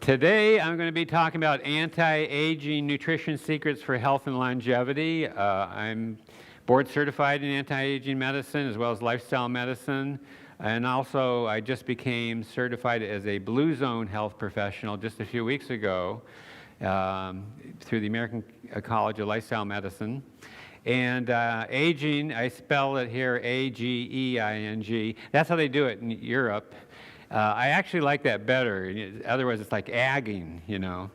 Today, I'm going to be talking about anti-aging nutrition secrets for health and longevity. I'm board certified in anti-aging medicine as well as lifestyle medicine. And also, I just became certified as a Blue Zone health professional just a few weeks ago through the American College of Lifestyle Medicine. And aging, I spell it here A-G-E-I-N-G. That's how they do it in Europe. I actually like that better. Otherwise, it's like agging, you know.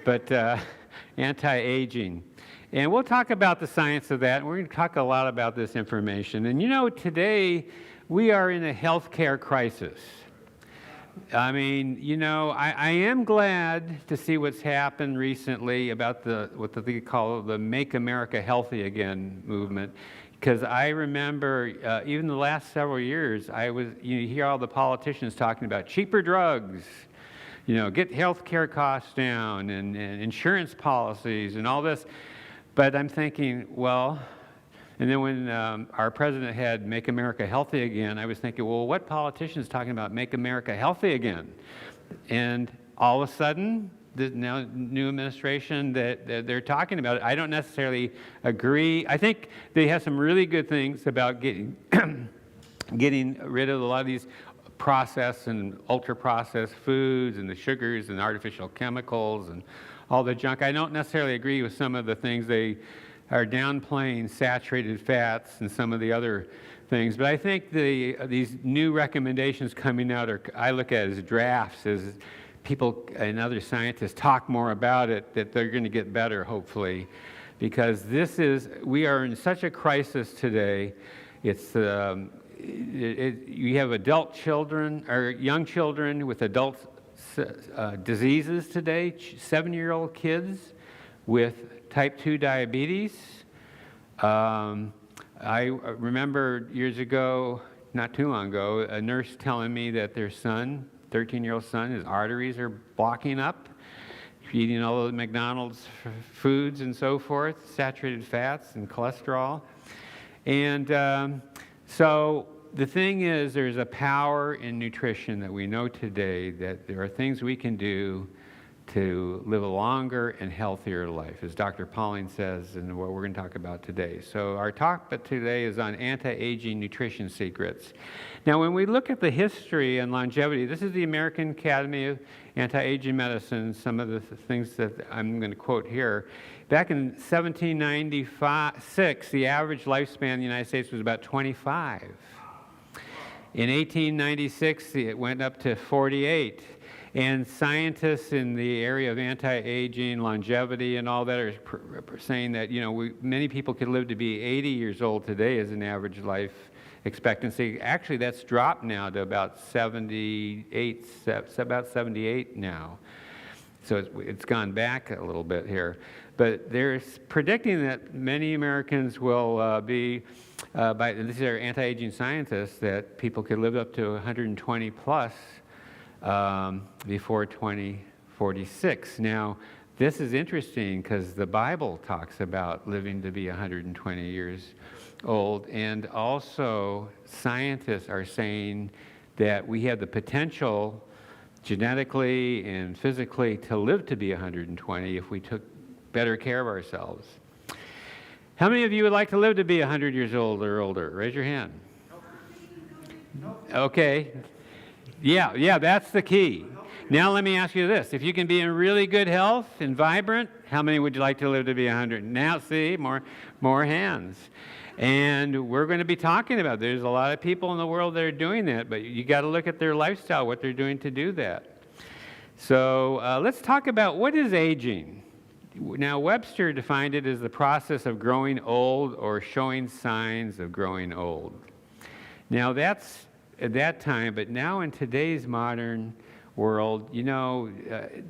But anti-aging. And we'll talk about the science of that. And we're going to talk a lot about this information. And you know, today we are in a healthcare crisis. I mean, you know, I am glad to see what's happened recently about what they call the Make America Healthy Again movement. Because I remember, even the last several years, you hear all the politicians talking about cheaper drugs, you know, get health care costs down, and insurance policies, and all this. But I'm thinking, well, and then when our president had Make America Healthy Again, I was thinking, well, what politician is talking about Make America Healthy Again? And all of a sudden, the now new administration that they're talking about it, I don't necessarily agree. I think they have some really good things about getting rid of a lot of these processed and ultra-processed foods and the sugars and artificial chemicals and all the junk. I don't necessarily agree with some of the things they are downplaying, saturated fats and some of the other things. But I think these new recommendations coming out I look at as drafts, as people and other scientists talk more about it, that they're going to get better, hopefully, because we are in such a crisis today. It's you have adult children or young children with adult diseases today, 7-year-old kids with type 2 diabetes. I remember years ago, not too long ago, a nurse telling me that their son, 13-year-old son, his arteries are blocking up, eating all the McDonald's foods and so forth, saturated fats and cholesterol. And so the thing is, there's a power in nutrition that we know today that there are things we can do to live a longer and healthier life, as Dr. Pauling says, and what we're going to talk about today. So our talk today is on anti-aging nutrition secrets. Now, when we look at the history and longevity, this is the American Academy of Anti-Aging Medicine, some of the things that I'm going to quote here. Back in 1796, the average lifespan in the United States was about 25. In 1896, it went up to 48. And scientists in the area of anti-aging, longevity, and all that are saying that, you know, many people could live to be 80 years old today as an average life expectancy. Actually, that's dropped now to about 78 now. So it's gone back a little bit here. But they're predicting that many Americans will these are anti-aging scientists, that people could live up to 120 plus before 2046. Now, this is interesting because the Bible talks about living to be 120 years old, and also scientists are saying that we have the potential genetically and physically to live to be 120 if we took better care of ourselves. How many of you would like to live to be 100 years old or older? Raise your hand. Okay. Yeah, that's the key. Now let me ask you this. If you can be in really good health and vibrant, how many would you like to live to be 100? Now, see, more hands. And we're going to be talking about, there's a lot of people in the world that are doing that, but you got to look at their lifestyle, what they're doing to do that. So let's talk about what is aging. Now, Webster defined it as the process of growing old or showing signs of growing old. Now, that's at that time, but now in today's modern world, you know,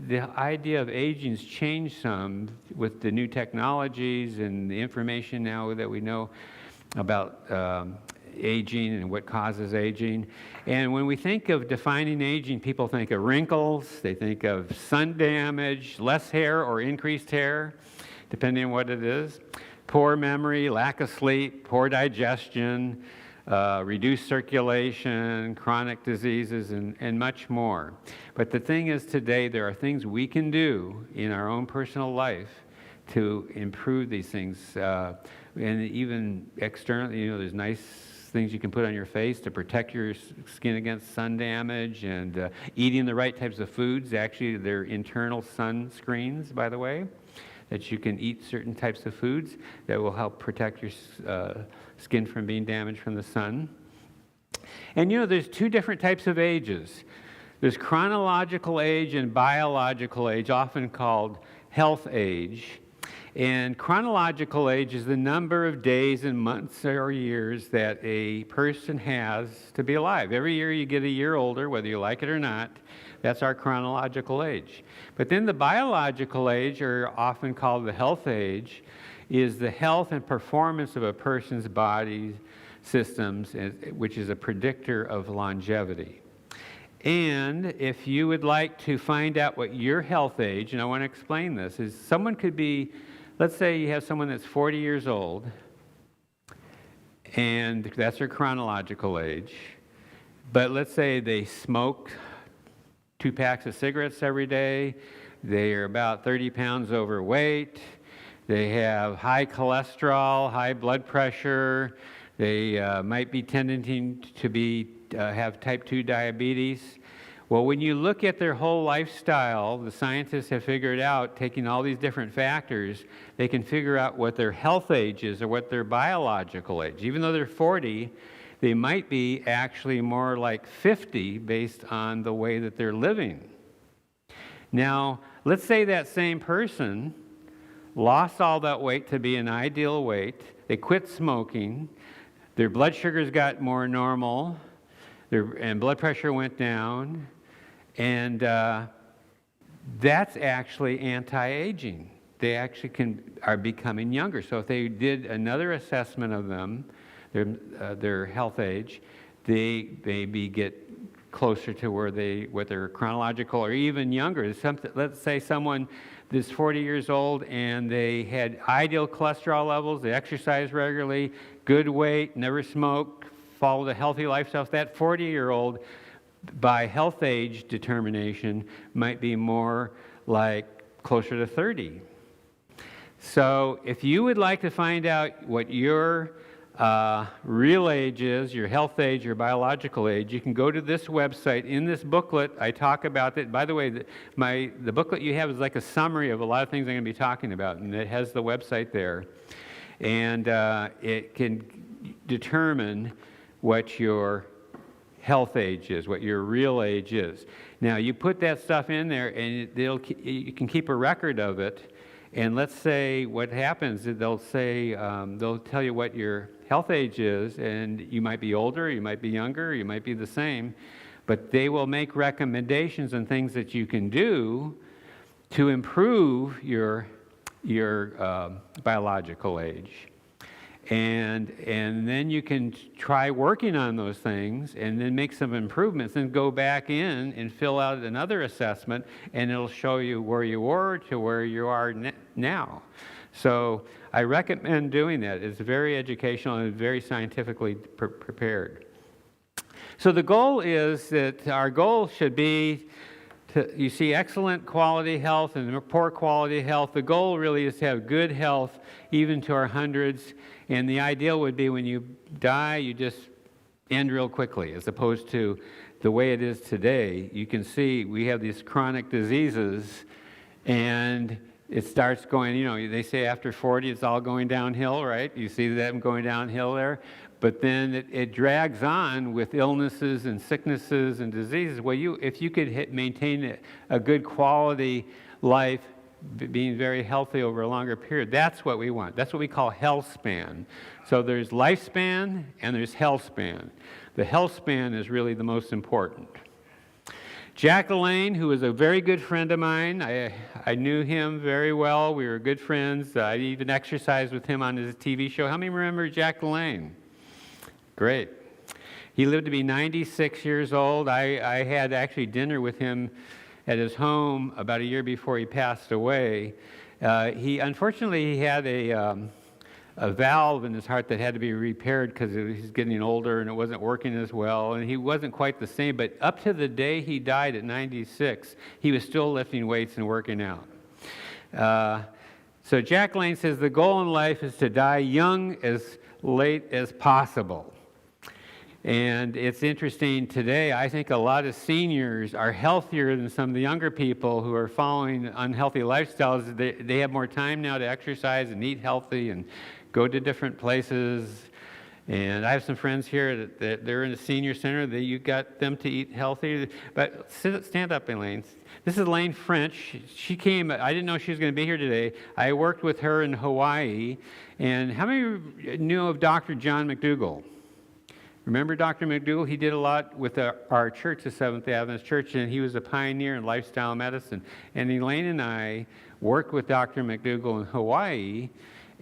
the idea of aging's changed some with the new technologies and the information now that we know about aging and what causes aging. And when we think of defining aging, people think of wrinkles, they think of sun damage, less hair or increased hair, depending on what it is, poor memory, lack of sleep, poor digestion, reduced circulation, chronic diseases, and much more. But the thing is, today there are things we can do in our own personal life to improve these things. And even externally, there's nice things you can put on your face to protect your skin against sun damage, and eating the right types of foods. Actually, they're internal sunscreens, by the way, that you can eat certain types of foods that will help protect your skin from being damaged from the sun. And there's two different types of ages. There's chronological age and biological age, often called health age. And chronological age is the number of days and months or years that a person has to be alive. Every year you get a year older, whether you like it or not. That's our chronological age. But then the biological age, or often called the health age, is the health and performance of a person's body systems, which is a predictor of longevity. And if you would like to find out what your health age, and I want to explain this, is someone could be, let's say you have someone that's 40 years old, and that's their chronological age, but let's say they smoke 2 packs of cigarettes every day, they are about 30 pounds overweight, they have high cholesterol, high blood pressure, they might be tending to have type 2 diabetes. Well, when you look at their whole lifestyle, the scientists have figured out, taking all these different factors, they can figure out what their health age is or what their biological age. Even though they're 40, they might be actually more like 50 based on the way that they're living. Now, let's say that same person lost all that weight to be an ideal weight. They quit smoking. Their blood sugars got more normal. And blood pressure went down. And that's actually anti-aging. They actually are becoming younger. So if they did another assessment of them, their health age, they maybe get closer to what their chronological, or even younger. Let's say someone is 40 years old and they had ideal cholesterol levels, they exercise regularly, good weight, never smoked, followed a healthy lifestyle. That 40-year-old, by health age determination, might be more like closer to 30. So if you would like to find out what your real age is, your health age, your biological age, you can go to this website. In this booklet, I talk about it. By the way, the booklet you have is like a summary of a lot of things I'm going to be talking about, and it has the website there. And it can determine what your health age is, what your real age is. Now, you put that stuff in there, and you can keep a record of it. And let's say what happens is they'll tell you what your health age is, and you might be older, you might be younger, you might be the same, but they will make recommendations and things that you can do to improve your biological age. And then you can try working on those things and then make some improvements and go back in and fill out another assessment, and it'll show you where you were to where you are now. So I recommend doing that. It's very educational and very scientifically prepared. So the goal is that our goal should be you see excellent quality health and poor quality health. The goal really is to have good health even to our hundreds. And the ideal would be when you die, you just end real quickly, as opposed to the way it is today. You can see we have these chronic diseases, and it starts going, they say after 40 it's all going downhill, right? You see them going downhill there. But then it drags on with illnesses and sicknesses and diseases. Well, if you could maintain a good quality life, being very healthy over a longer period, that's what we want. That's what we call health span. So there's lifespan and there's health span. The health span is really the most important. Jack LaLanne, who was a very good friend of mine, I knew him very well. We were good friends. I even exercised with him on his TV show. How many remember Jack LaLanne? Great. He lived to be 96 years old. I had actually dinner with him at his home about a year before he passed away. Unfortunately, he had a valve in his heart that had to be repaired because he's getting older and it wasn't working as well, and he wasn't quite the same. But up to the day he died at 96, he was still lifting weights and working out. So Jack Lane says the goal in life is to die young as late as possible. And it's interesting today, I think a lot of seniors are healthier than some of the younger people who are following unhealthy lifestyles. They have more time now to exercise and eat healthy and go to different places. And I have some friends here that they're in a senior center that you got them to eat healthy. But stand up, Elaine. This is Elaine French. She came, I didn't know she was going to be here today. I worked with her in Hawaii. And how many of you knew of Dr. John McDougall? Remember Dr. McDougall? He did a lot with our church, the Seventh-day Adventist Church, and he was a pioneer in lifestyle medicine. And Elaine and I worked with Dr. McDougall in Hawaii,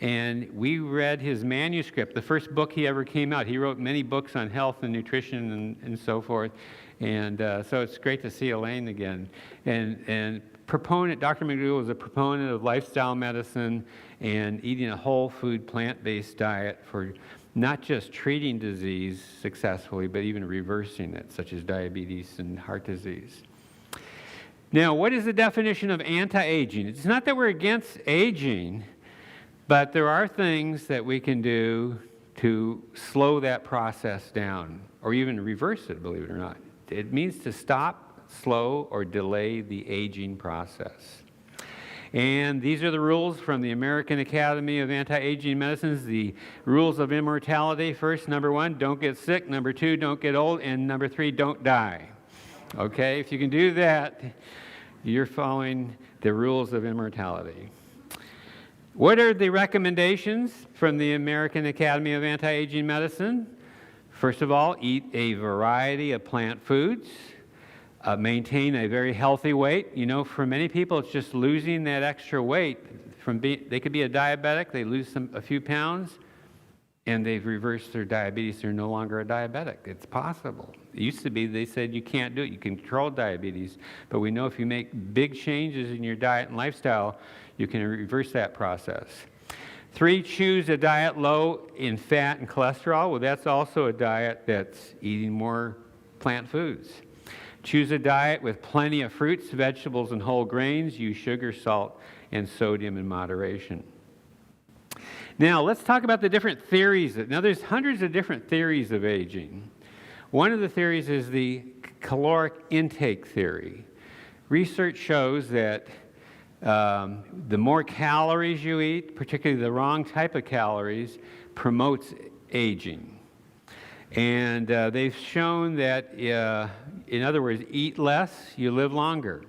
and we read his manuscript, the first book he ever came out. He wrote many books on health and nutrition and so forth. And so it's great to see Elaine again. And Dr. McDougall was a proponent of lifestyle medicine and eating a whole food, plant-based diet for not just treating disease successfully, but even reversing it, such as diabetes and heart disease. Now, what is the definition of anti-aging? It's not that we're against aging, but there are things that we can do to slow that process down, or even reverse it, believe it or not. It means to stop, slow, or delay the aging process. And these are the rules from the American Academy of Anti-Aging Medicines, the rules of immortality. First, number 1, don't get sick. Number 2, don't get old. And number 3, don't die. Okay, if you can do that, you're following the rules of immortality. What are the recommendations from the American Academy of Anti-Aging Medicine? First of all, eat a variety of plant foods. Maintain a very healthy weight. You know, for many people, it's just losing that extra weight. They could be a diabetic, they lose a few pounds, and they've reversed their diabetes. They're no longer a diabetic. It's possible. It used to be they said you can't do it. You can control diabetes, but we know if you make big changes in your diet and lifestyle, you can reverse that process. 3, choose a diet low in fat and cholesterol. Well, that's also a diet that's eating more plant foods. Choose a diet with plenty of fruits, vegetables, and whole grains. Use sugar, salt, and sodium in moderation. Now, let's talk about the different theories. Now, there's hundreds of different theories of aging. One of the theories is the caloric intake theory. Research shows that the more calories you eat, particularly the wrong type of calories, promotes aging. And they've shown that, in other words, eat less, you live longer.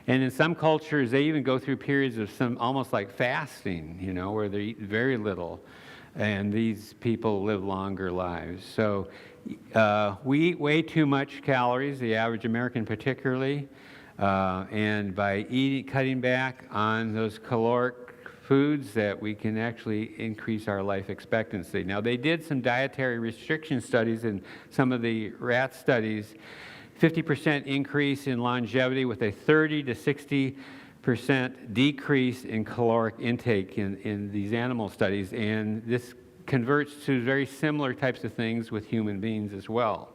And in some cultures, they even go through periods of some almost like fasting, you know, where they eat very little. And these people live longer lives. So we eat way too much calories, the average American particularly. And by cutting back on those caloric foods, that we can actually increase our life expectancy. Now, they did some dietary restriction studies in some of the rat studies, 50% increase in longevity with a 30 to 60% decrease in caloric intake in these animal studies, and this converts to very similar types of things with human beings as well.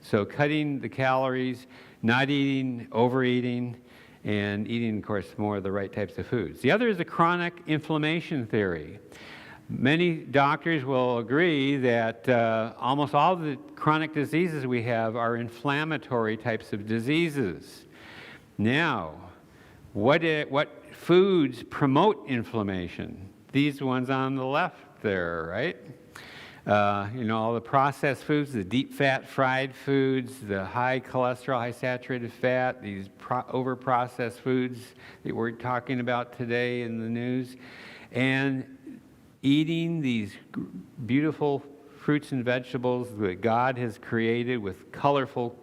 So cutting the calories, not eating, overeating, and eating, of course, more of the right types of foods. The other is the chronic inflammation theory. Many doctors will agree that almost all of the chronic diseases we have are inflammatory types of diseases. Now, what foods promote inflammation? These ones on the left there, right? You know, all the processed foods, the deep fat fried foods, the high cholesterol, high saturated fat, these over-processed foods that we're talking about today in the news, and eating these beautiful fruits and vegetables that God has created with colorful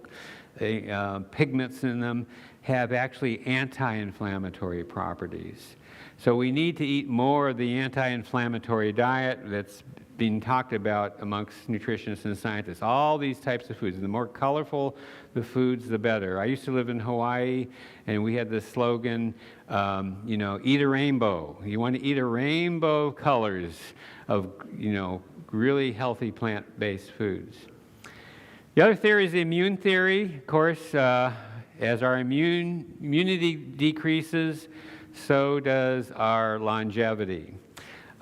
pigments in them have actually anti-inflammatory properties. So we need to eat more of the anti-inflammatory diet that's being talked about amongst nutritionists and scientists. All these types of foods. The more colorful the foods, the better. I used to live in Hawaii, and we had this slogan, eat a rainbow. You want to eat a rainbow of colors of, really healthy plant-based foods. The other theory is the immune theory. Of course, as our immunity decreases, so does our longevity.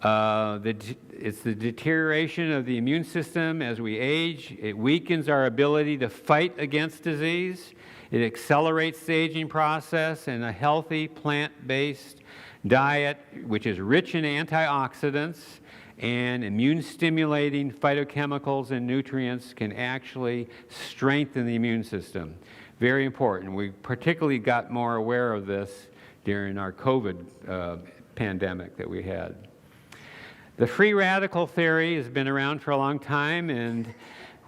It's the deterioration of the immune system as we age. It weakens our ability to fight against disease. It accelerates the aging process, and a healthy plant-based diet, which is rich in antioxidants and immune-stimulating phytochemicals and nutrients, can actually strengthen the immune system. Very important. We particularly got more aware of this during our COVID pandemic that we had. The free radical theory has been around for a long time, and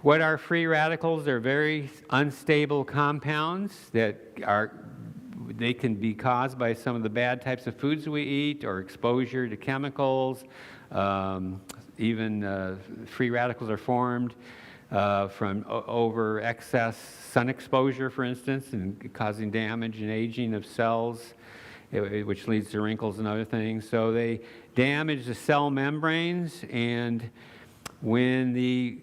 what are free radicals? They're very unstable compounds they can be caused by some of the bad types of foods we eat or exposure to chemicals. Even free radicals are formed from over excess sun exposure, for instance, and causing damage and aging of cells, which leads to wrinkles and other things. So they damage the cell membranes, and when the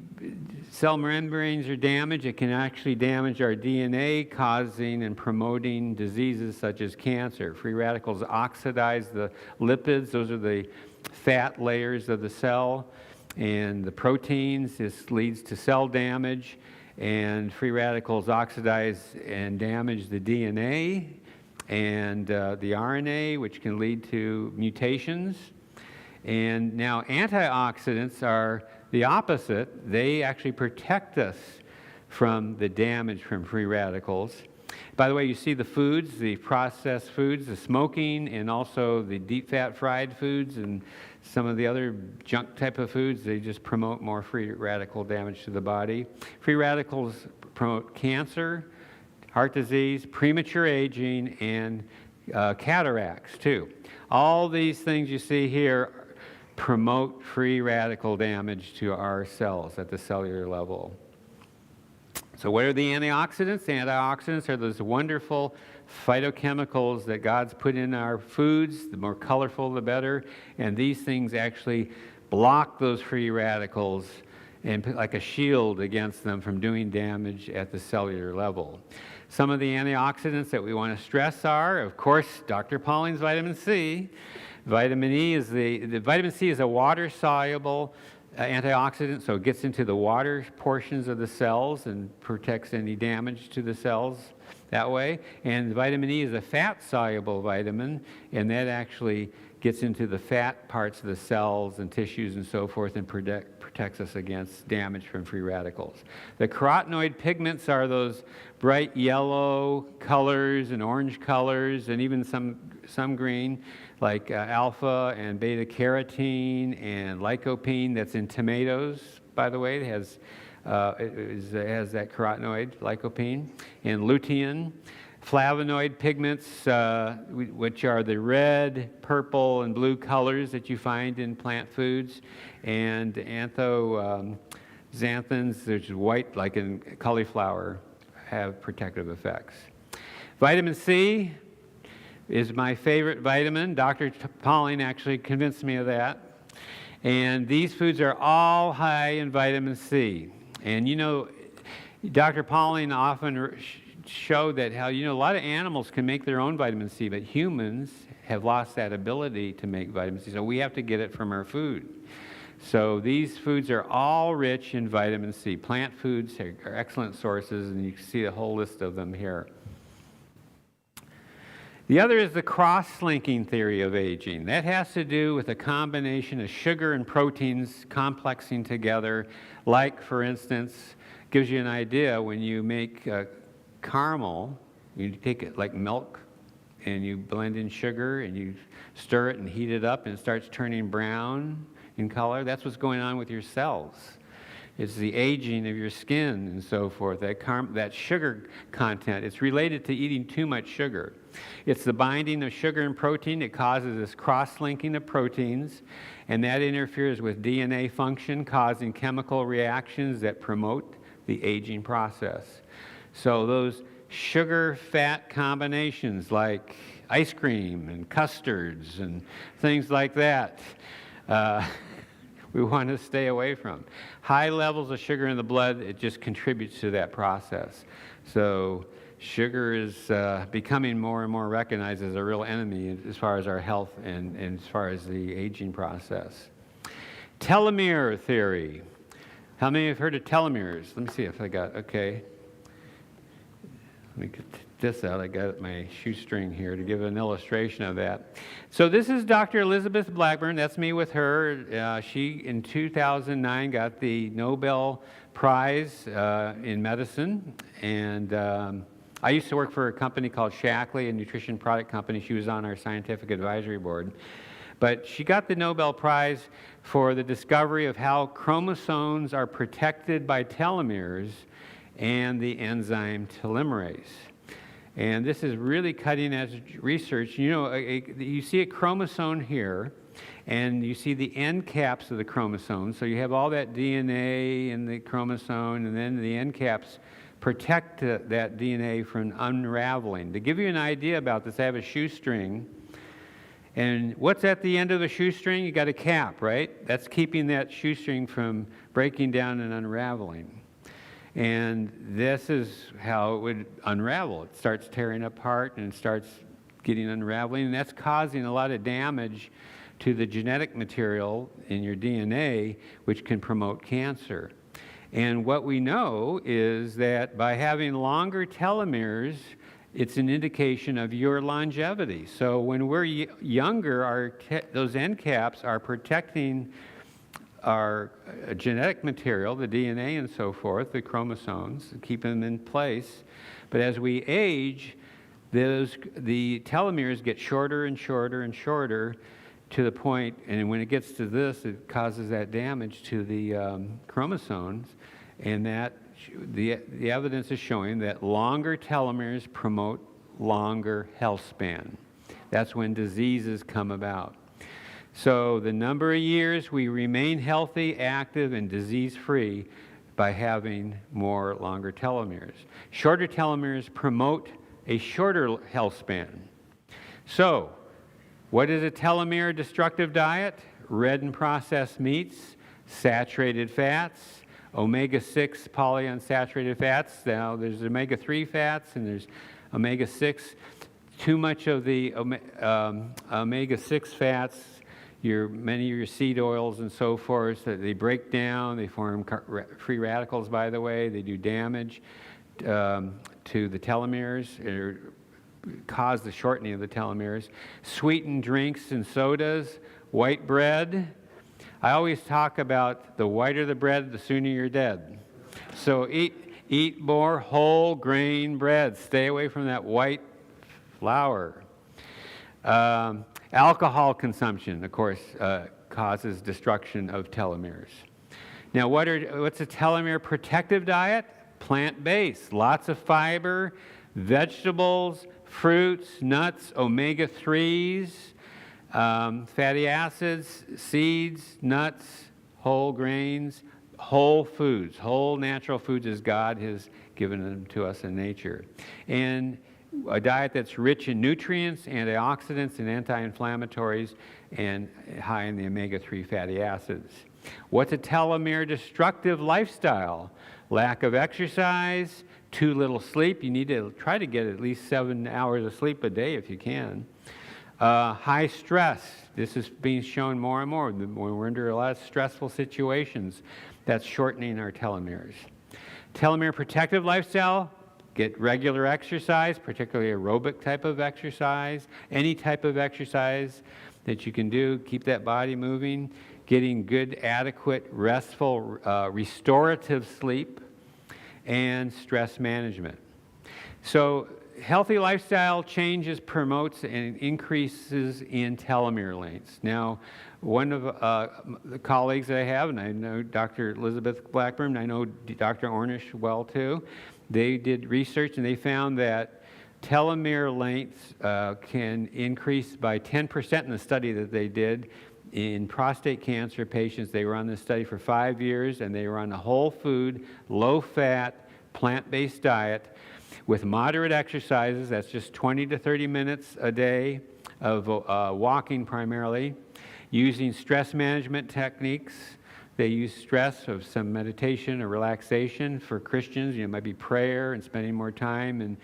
cell membranes are damaged, it can actually damage our DNA, causing and promoting diseases such as cancer. Free radicals oxidize the lipids. Those are the fat layers of the cell, and the proteins. This leads to cell damage, and free radicals oxidize and damage the DNA and the RNA, which can lead to mutations. And now antioxidants are the opposite. They actually protect us from the damage from free radicals. By the way, you see the foods, the processed foods, the smoking, and also the deep fat fried foods and some of the other junk type of foods. They just promote more free radical damage to the body. Free radicals promote cancer, heart disease, premature aging, and cataracts too. All these things you see here promote free radical damage to our cells at the cellular level. So what are the antioxidants? The antioxidants are those wonderful phytochemicals that God's put in our foods. The more colorful, the better. And these things actually block those free radicals and put like a shield against them from doing damage at the cellular level. Some of the antioxidants that we want to stress are, of course, Dr. Pauling's vitamin C. Vitamin C is a water-soluble antioxidant, so it gets into the water portions of the cells and protects any damage to the cells that way. And vitamin E is a fat-soluble vitamin, and that actually gets into the fat parts of the cells and tissues and so forth and protects us against damage from free radicals. The carotenoid pigments are those bright yellow colors and orange colors and even some green, like alpha and beta carotene and lycopene that's in tomatoes, by the way. It has that carotenoid, lycopene, and lutein. Flavonoid pigments, which are the red, purple, and blue colors that you find in plant foods, and anthocyanins, which is white, like in cauliflower, have protective effects. Vitamin C is my favorite vitamin. Dr. Pauling actually convinced me of that. And these foods are all high in vitamin C. And Dr. Pauling often showed that how, a lot of animals can make their own vitamin C, but humans have lost that ability to make vitamin C. So we have to get it from our food. So these foods are all rich in vitamin C. Plant foods are excellent sources, and you can see a whole list of them here. The other is the cross-linking theory of aging. That has to do with a combination of sugar and proteins complexing together, like, for instance, gives you an idea when you make caramel, you take it like milk and you blend in sugar and you stir it and heat it up and it starts turning brown in color. That's what's going on with your cells. It's the aging of your skin and so forth, that sugar content. It's related to eating too much sugar. It's the binding of sugar and protein. It causes this cross-linking of proteins, and that interferes with DNA function, causing chemical reactions that promote the aging process. So those sugar-fat combinations like ice cream and custards and things like that, we want to stay away from. High levels of sugar in the blood, it just contributes to that process. So sugar is becoming more and more recognized as a real enemy as far as our health and as far as the aging process. Telomere theory. How many have heard of telomeres? Let me see if I got, okay. Let me get this out. I got my shoestring here to give an illustration of that. So this is Dr. Elizabeth Blackburn. That's me with her. She, in 2009, got the Nobel Prize in medicine. And I used to work for a company called Shackley, a nutrition product company. She was on our scientific advisory board. But she got the Nobel Prize for the discovery of how chromosomes are protected by telomeres and the enzyme telomerase. And this is really cutting-edge research. You know, you see a chromosome here, and you see the end caps of the chromosome. So you have all that DNA in the chromosome, and then the end caps protect that DNA from unraveling. To give you an idea about this, I have a shoestring. And what's at the end of the shoestring? You got a cap, right? That's keeping that shoestring from breaking down and unraveling. And this is how it would unravel. It starts tearing apart and starts getting unraveling, and that's causing a lot of damage to the genetic material in your DNA, which can promote cancer. And what we know is that by having longer telomeres, it's an indication of your longevity. So when we're younger, those end caps are protecting our genetic material, the DNA and so forth, the chromosomes, keep them in place. But as we age, the telomeres get shorter and shorter and shorter to the point, and when it gets to this, it causes that damage to the chromosomes, and that the evidence is showing that longer telomeres promote longer health span. That's when diseases come about. So the number of years we remain healthy, active, and disease-free by having longer telomeres. Shorter telomeres promote a shorter health span. So, what is a telomere destructive diet? Red and processed meats, saturated fats, omega-6 polyunsaturated fats. Now, there's omega-3 fats and there's omega-6. Too much of the omega-6 fats, many of your seed oils and so forth, they break down, they form free radicals, by the way, they do damage to the telomeres, or cause the shortening of the telomeres. Sweetened drinks and sodas, white bread. I always talk about the whiter the bread, the sooner you're dead. So eat more whole grain bread. Stay away from that white flour. Alcohol consumption, of course, causes destruction of telomeres. Now, what's a telomere protective diet? Plant-based, lots of fiber, vegetables, fruits, nuts, omega-3s, fatty acids, seeds, nuts, whole grains, whole foods, whole natural foods as God has given them to us in nature. And a diet that's rich in nutrients, antioxidants, and anti-inflammatories, and high in the omega-3 fatty acids. What's a telomere destructive lifestyle? Lack of exercise, too little sleep. You need to try to get at least 7 hours of sleep a day if you can. High stress. This is being shown more and more. When we're under a lot of stressful situations, that's shortening our telomeres. Telomere protective lifestyle. Get regular exercise, particularly aerobic type of exercise, any type of exercise that you can do, keep that body moving, getting good, adequate, restful, restorative sleep, and stress management. So healthy lifestyle changes promotes and increases in telomere lengths. Now, one of the colleagues that I have, and I know Dr. Elizabeth Blackburn, I know Dr. Ornish well too, they did research and they found that telomere lengths can increase by 10% in the study that they did in prostate cancer patients. They were on this study for 5 years, and they were on a whole food, low-fat, plant-based diet with moderate exercises. That's just 20 to 30 minutes a day of walking primarily, using stress management techniques. They use stress of some meditation or relaxation for Christians. It might be prayer and spending more time in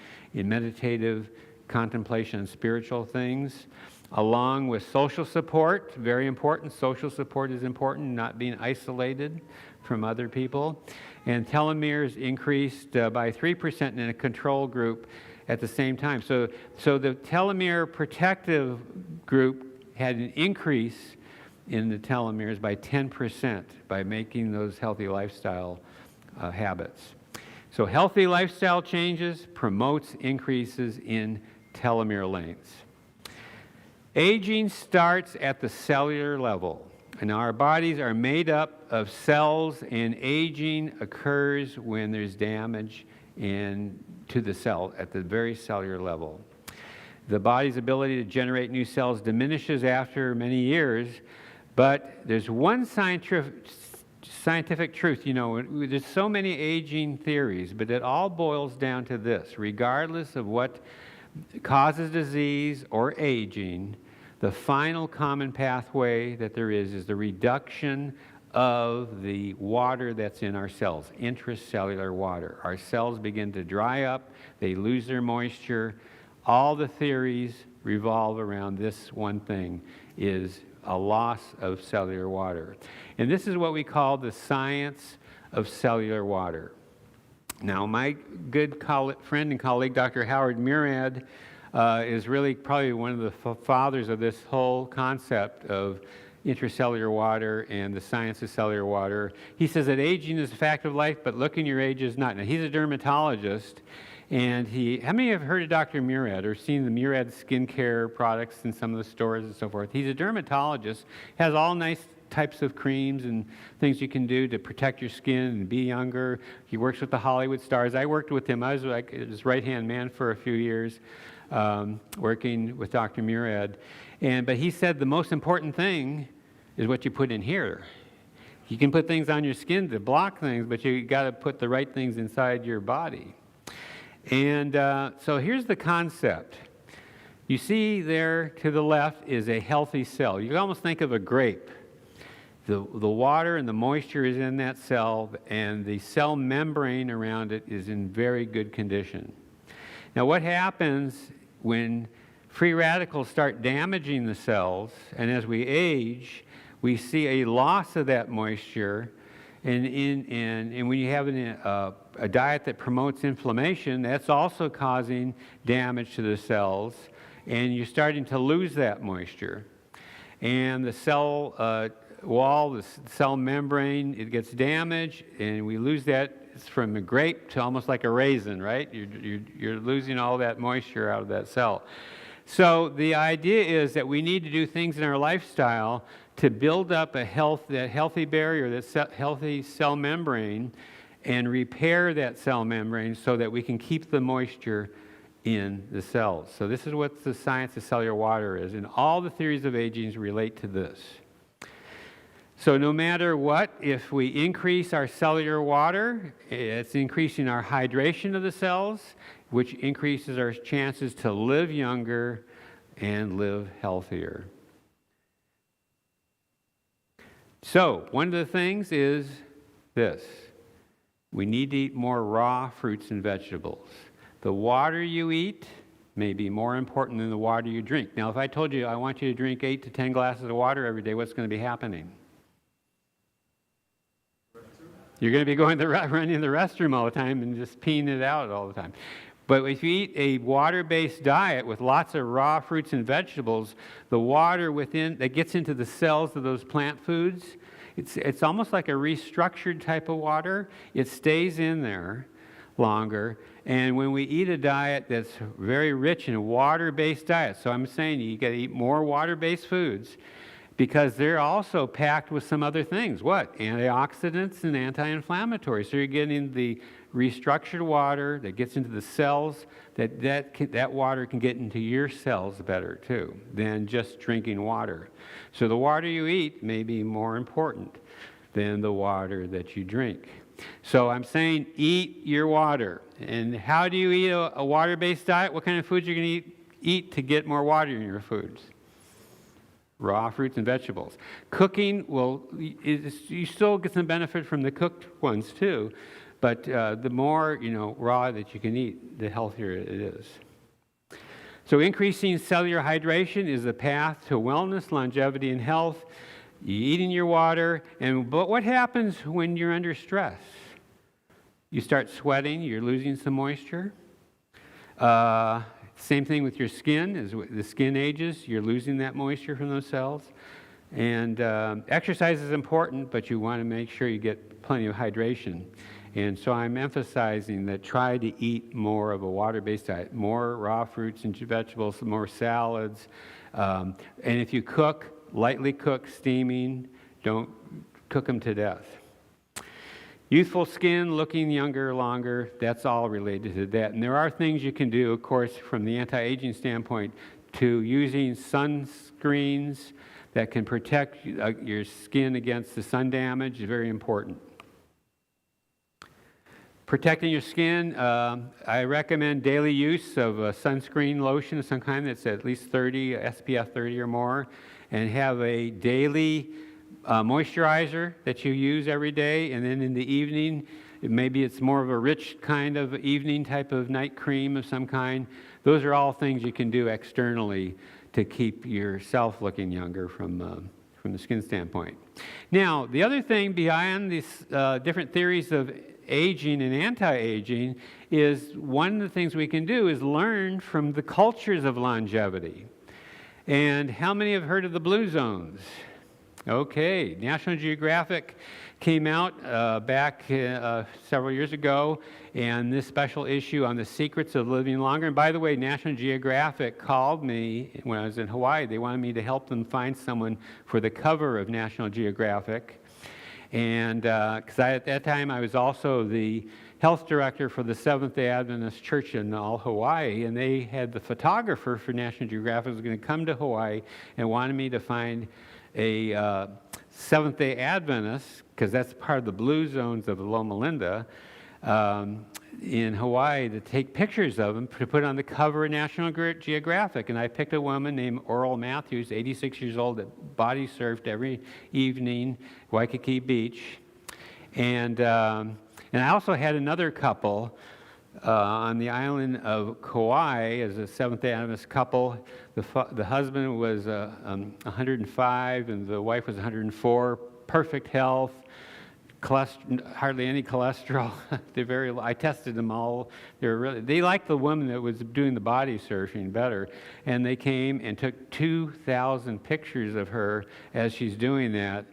meditative contemplation on spiritual things, along with social support. Very important. Social support is important, not being isolated from other people. And telomeres increased by 3% in a control group at the same time. So the telomere protective group had an increase in the telomeres by 10% by making those healthy lifestyle habits. So healthy lifestyle changes promotes increases in telomere lengths. Aging starts at the cellular level, and our bodies are made up of cells, and aging occurs when there's damage to the cell at the very cellular level. The body's ability to generate new cells diminishes after many years, but there's one scientific truth. You know, there's so many aging theories, but it all boils down to this: regardless of what causes disease or aging, the final common pathway that there is the reduction of the water that's in our cells, intracellular water. Our cells begin to dry up, they lose their moisture. All the theories revolve around this one thing, is a loss of cellular water. And this is what we call the science of cellular water. Now, my good friend and colleague, Dr. Howard Murad, is really probably one of the fathers of this whole concept of intracellular water and the science of cellular water. He says that aging is a fact of life, but looking your age is not. Now, he's a dermatologist, and how many have heard of Dr. Murad or seen the Murad skincare products in some of the stores and so forth? He's a dermatologist, has all nice types of creams and things you can do to protect your skin and be younger. He works with the Hollywood stars. I worked with him. I was like his right-hand man for a few years, working with Dr. Murad. But he said the most important thing is what you put in here. You can put things on your skin to block things, but you got to put the right things inside your body. And so here's the concept. You see there to the left is a healthy cell. You can almost think of a grape. The water and the moisture is in that cell, and the cell membrane around it is in very good condition. Now, what happens when free radicals start damaging the cells, and as we age, we see a loss of that moisture, and when you have a diet that promotes inflammation, that's also causing damage to the cells, and you're starting to lose that moisture. And the cell wall, the cell membrane, it gets damaged, and we lose that. It's from a grape to almost like a raisin, right? You're losing all that moisture out of that cell. So the idea is that we need to do things in our lifestyle to build up that healthy barrier, that healthy cell membrane, and repair that cell membrane so that we can keep the moisture in the cells. So this is what the science of cellular water is, and all the theories of aging relate to this. So no matter what, if we increase our cellular water, it's increasing our hydration of the cells, which increases our chances to live younger and live healthier. So one of the things is this: we need to eat more raw fruits and vegetables. The water you eat may be more important than the water you drink. Now, if I told you I want you to drink 8 to 10 glasses of water every day, what's going to be happening? You're going to be running the restroom all the time and just peeing it out all the time. But if you eat a water-based diet with lots of raw fruits and vegetables, the water that gets into the cells of those plant foods, it's almost like a restructured type of water. It stays in there longer. And when we eat a diet that's very rich in water-based diet, so I'm saying you got to eat more water-based foods, because they're also packed with some other things. What? Antioxidants and anti-inflammatory. So you're getting the restructured water that gets into the cells. That water can get into your cells better too than just drinking water. So the water you eat may be more important than the water that you drink. So I'm saying eat your water. And how do you eat a water-based diet? What kind of foods are you going to eat to get more water in your foods? Raw fruits and vegetables. Cooking you still get some benefit from the cooked ones too, but the more raw that you can eat, the healthier it is. So increasing cellular hydration is the path to wellness, longevity, and health. You eating your water, but what happens when you're under stress? You start sweating, you're losing some moisture. Same thing with your skin. As the skin ages, you're losing that moisture from those cells. And exercise is important, but you want to make sure you get plenty of hydration. And so I'm emphasizing that try to eat more of a water-based diet, more raw fruits and vegetables, more salads. And if you cook, lightly cook, steaming, don't cook them to death. Youthful skin, looking younger, longer, that's all related to that. And there are things you can do, of course, from the anti-aging standpoint, to using sunscreens that can protect your skin against the sun damage is very important. Protecting your skin, I recommend daily use of a sunscreen lotion of some kind that's at least 30, SPF 30 or more, and have a daily moisturizer that you use every day, and then in the evening, maybe it's more of a rich kind of evening type of night cream of some kind. Those are all things you can do externally to keep yourself looking younger from the skin standpoint. Now, the other thing behind these different theories of aging and anti-aging is one of the things we can do is learn from the cultures of longevity. And how many have heard of the blue zones? Okay, National Geographic came out back several years ago, and this special issue on the secrets of living longer. And by the way, National Geographic called me when I was in Hawaii. They wanted me to help them find someone for the cover of National Geographic. And because at that time I was also the health director for the Seventh-day Adventist Church in all Hawaii, and they had the photographer for National Geographic was going to come to Hawaii and wanted me to find a Seventh-day Adventist, because that's part of the blue zones of Loma Linda, in Hawaii, to take pictures of them to put on the cover of National Geographic. And I picked a woman named Oral Matthews, 86 years old, that body surfed every evening, Waikiki Beach. And I also had another couple on the island of Kauai as a Seventh-day Adventist couple. The husband was 105 and the wife was 104, perfect health, hardly any cholesterol. I tested them all. They liked the woman that was doing the body surfing better, and they came and took 2,000 pictures of her as she's doing that.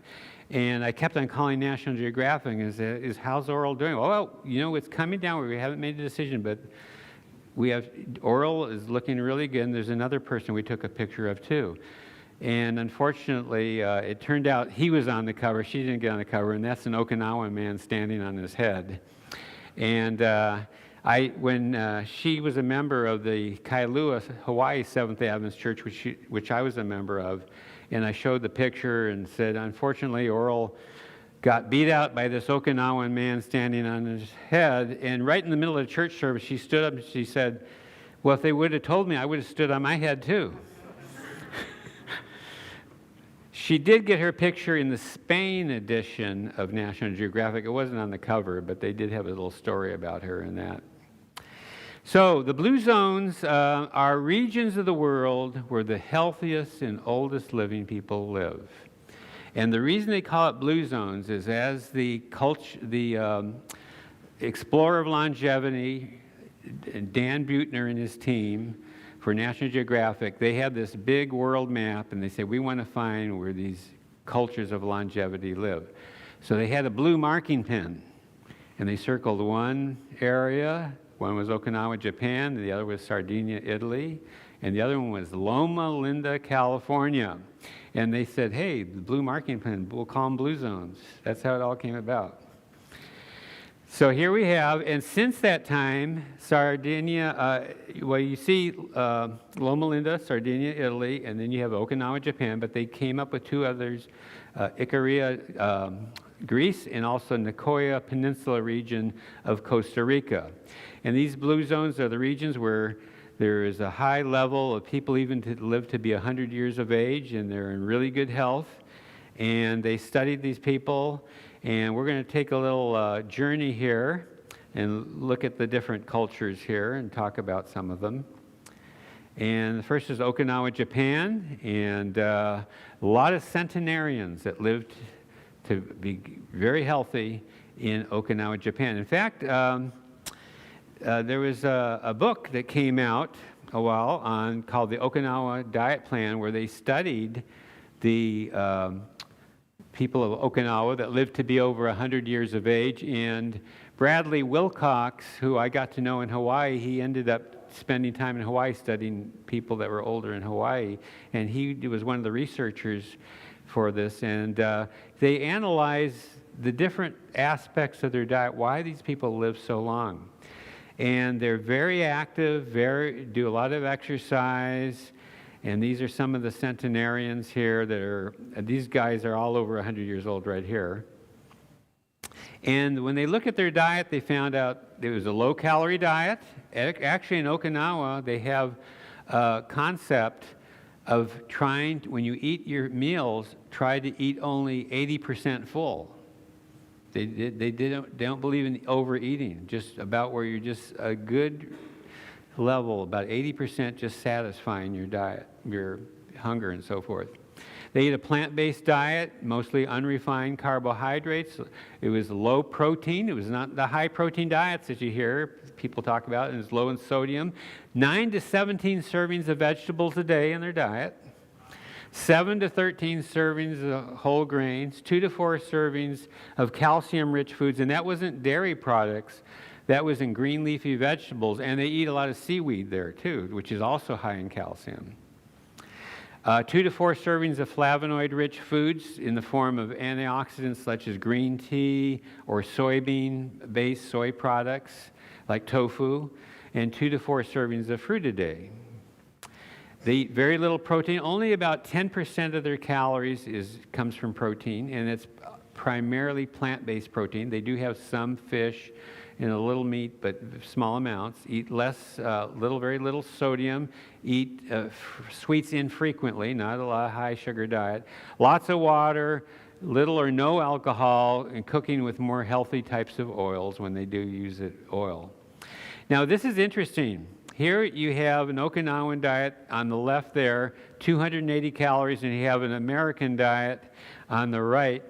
And I kept on calling National Geographic and said, how's Oral doing? Well, it's coming down. We haven't made a decision, but Oral is looking really good, and there's another person we took a picture of too. And unfortunately, it turned out he was on the cover. She didn't get on the cover, and that's an Okinawan man standing on his head. And when she was a member of the Kailua, Hawaii Seventh-day Adventist Church, which I was a member of, and I showed the picture and said, unfortunately, Oral got beat out by this Okinawan man standing on his head. And right in the middle of the church service, she stood up and she said, well, if they would have told me, I would have stood on my head too. She did get her picture in the Spain edition of National Geographic. It wasn't on the cover, but they did have a little story about her in that. So the blue zones are regions of the world where the healthiest and oldest living people live. And the reason they call it blue zones is as the explorer of longevity, Dan Buettner and his team for National Geographic, they had this big world map, and they said, we want to find where these cultures of longevity live. So they had a blue marking pen, And they circled one area. One was Okinawa, Japan, and the other was Sardinia, Italy, and the other one was Loma Linda, California. And they said, hey, the blue marking pen, we'll call them blue zones. That's how it all came about. So here we have, and since that time, Sardinia, well, you see Loma Linda, Sardinia, Italy, and then you have Okinawa, Japan, but they came up with two others, Icaria, Greece, and also Nicoya Peninsula region of Costa Rica. And these blue zones are the regions where there is a high level of people even to live to be 100 years of age, and they're in really good health. And they studied these people, and we're going to take a little journey here and look at the different cultures here and talk about some of them. And the first is Okinawa, Japan, and a lot of centenarians that lived to be very healthy in Okinawa, Japan. In fact, there was a book that came out a while on called the Okinawa Diet Plan, where they studied the people of Okinawa that lived to be over 100 years of age. And Bradley Wilcox, who I got to know in Hawaii, he ended up spending time in Hawaii studying people that were older in Hawaii, and he was one of the researchers for this. And they analyzed the different aspects of their diet, why these people live so long. And they're very active, do a lot of exercise. And these are some of the centenarians here that are, these guys are all over 100 years old right here. And when they look at their diet, they found out it was a low-calorie diet. Actually, in Okinawa, they have a concept of trying, when you eat your meals, try to eat only 80% full. They don't believe in overeating, just about where you're just a good level, about 80% just satisfying your diet, your hunger and so forth. They eat a plant-based diet, mostly unrefined carbohydrates. It was low protein. It was not the high-protein diets that you hear people talk about, and it's low in sodium. 9 to 17 servings of vegetables a day in their diet. 7 to 13 servings of whole grains. 2 to 4 servings of calcium-rich foods, and that wasn't dairy products. That was in green leafy vegetables, and they eat a lot of seaweed there too, which is also high in calcium. 2 to 4 servings of flavonoid-rich foods in the form of antioxidants such as green tea or soybean-based soy products like tofu, and 2 to 4 servings of fruit a day. They eat very little protein. Only about 10% of their calories comes from protein, and it's primarily plant-based protein. They do have some fish and a little meat, but small amounts. Eat very little sodium. Eat sweets infrequently, not a lot of high sugar diet. Lots of water, little or no alcohol, and cooking with more healthy types of oils when they do use oil. Now, this is interesting. Here you have an Okinawan diet on the left there, 280 calories, and you have an American diet on the right,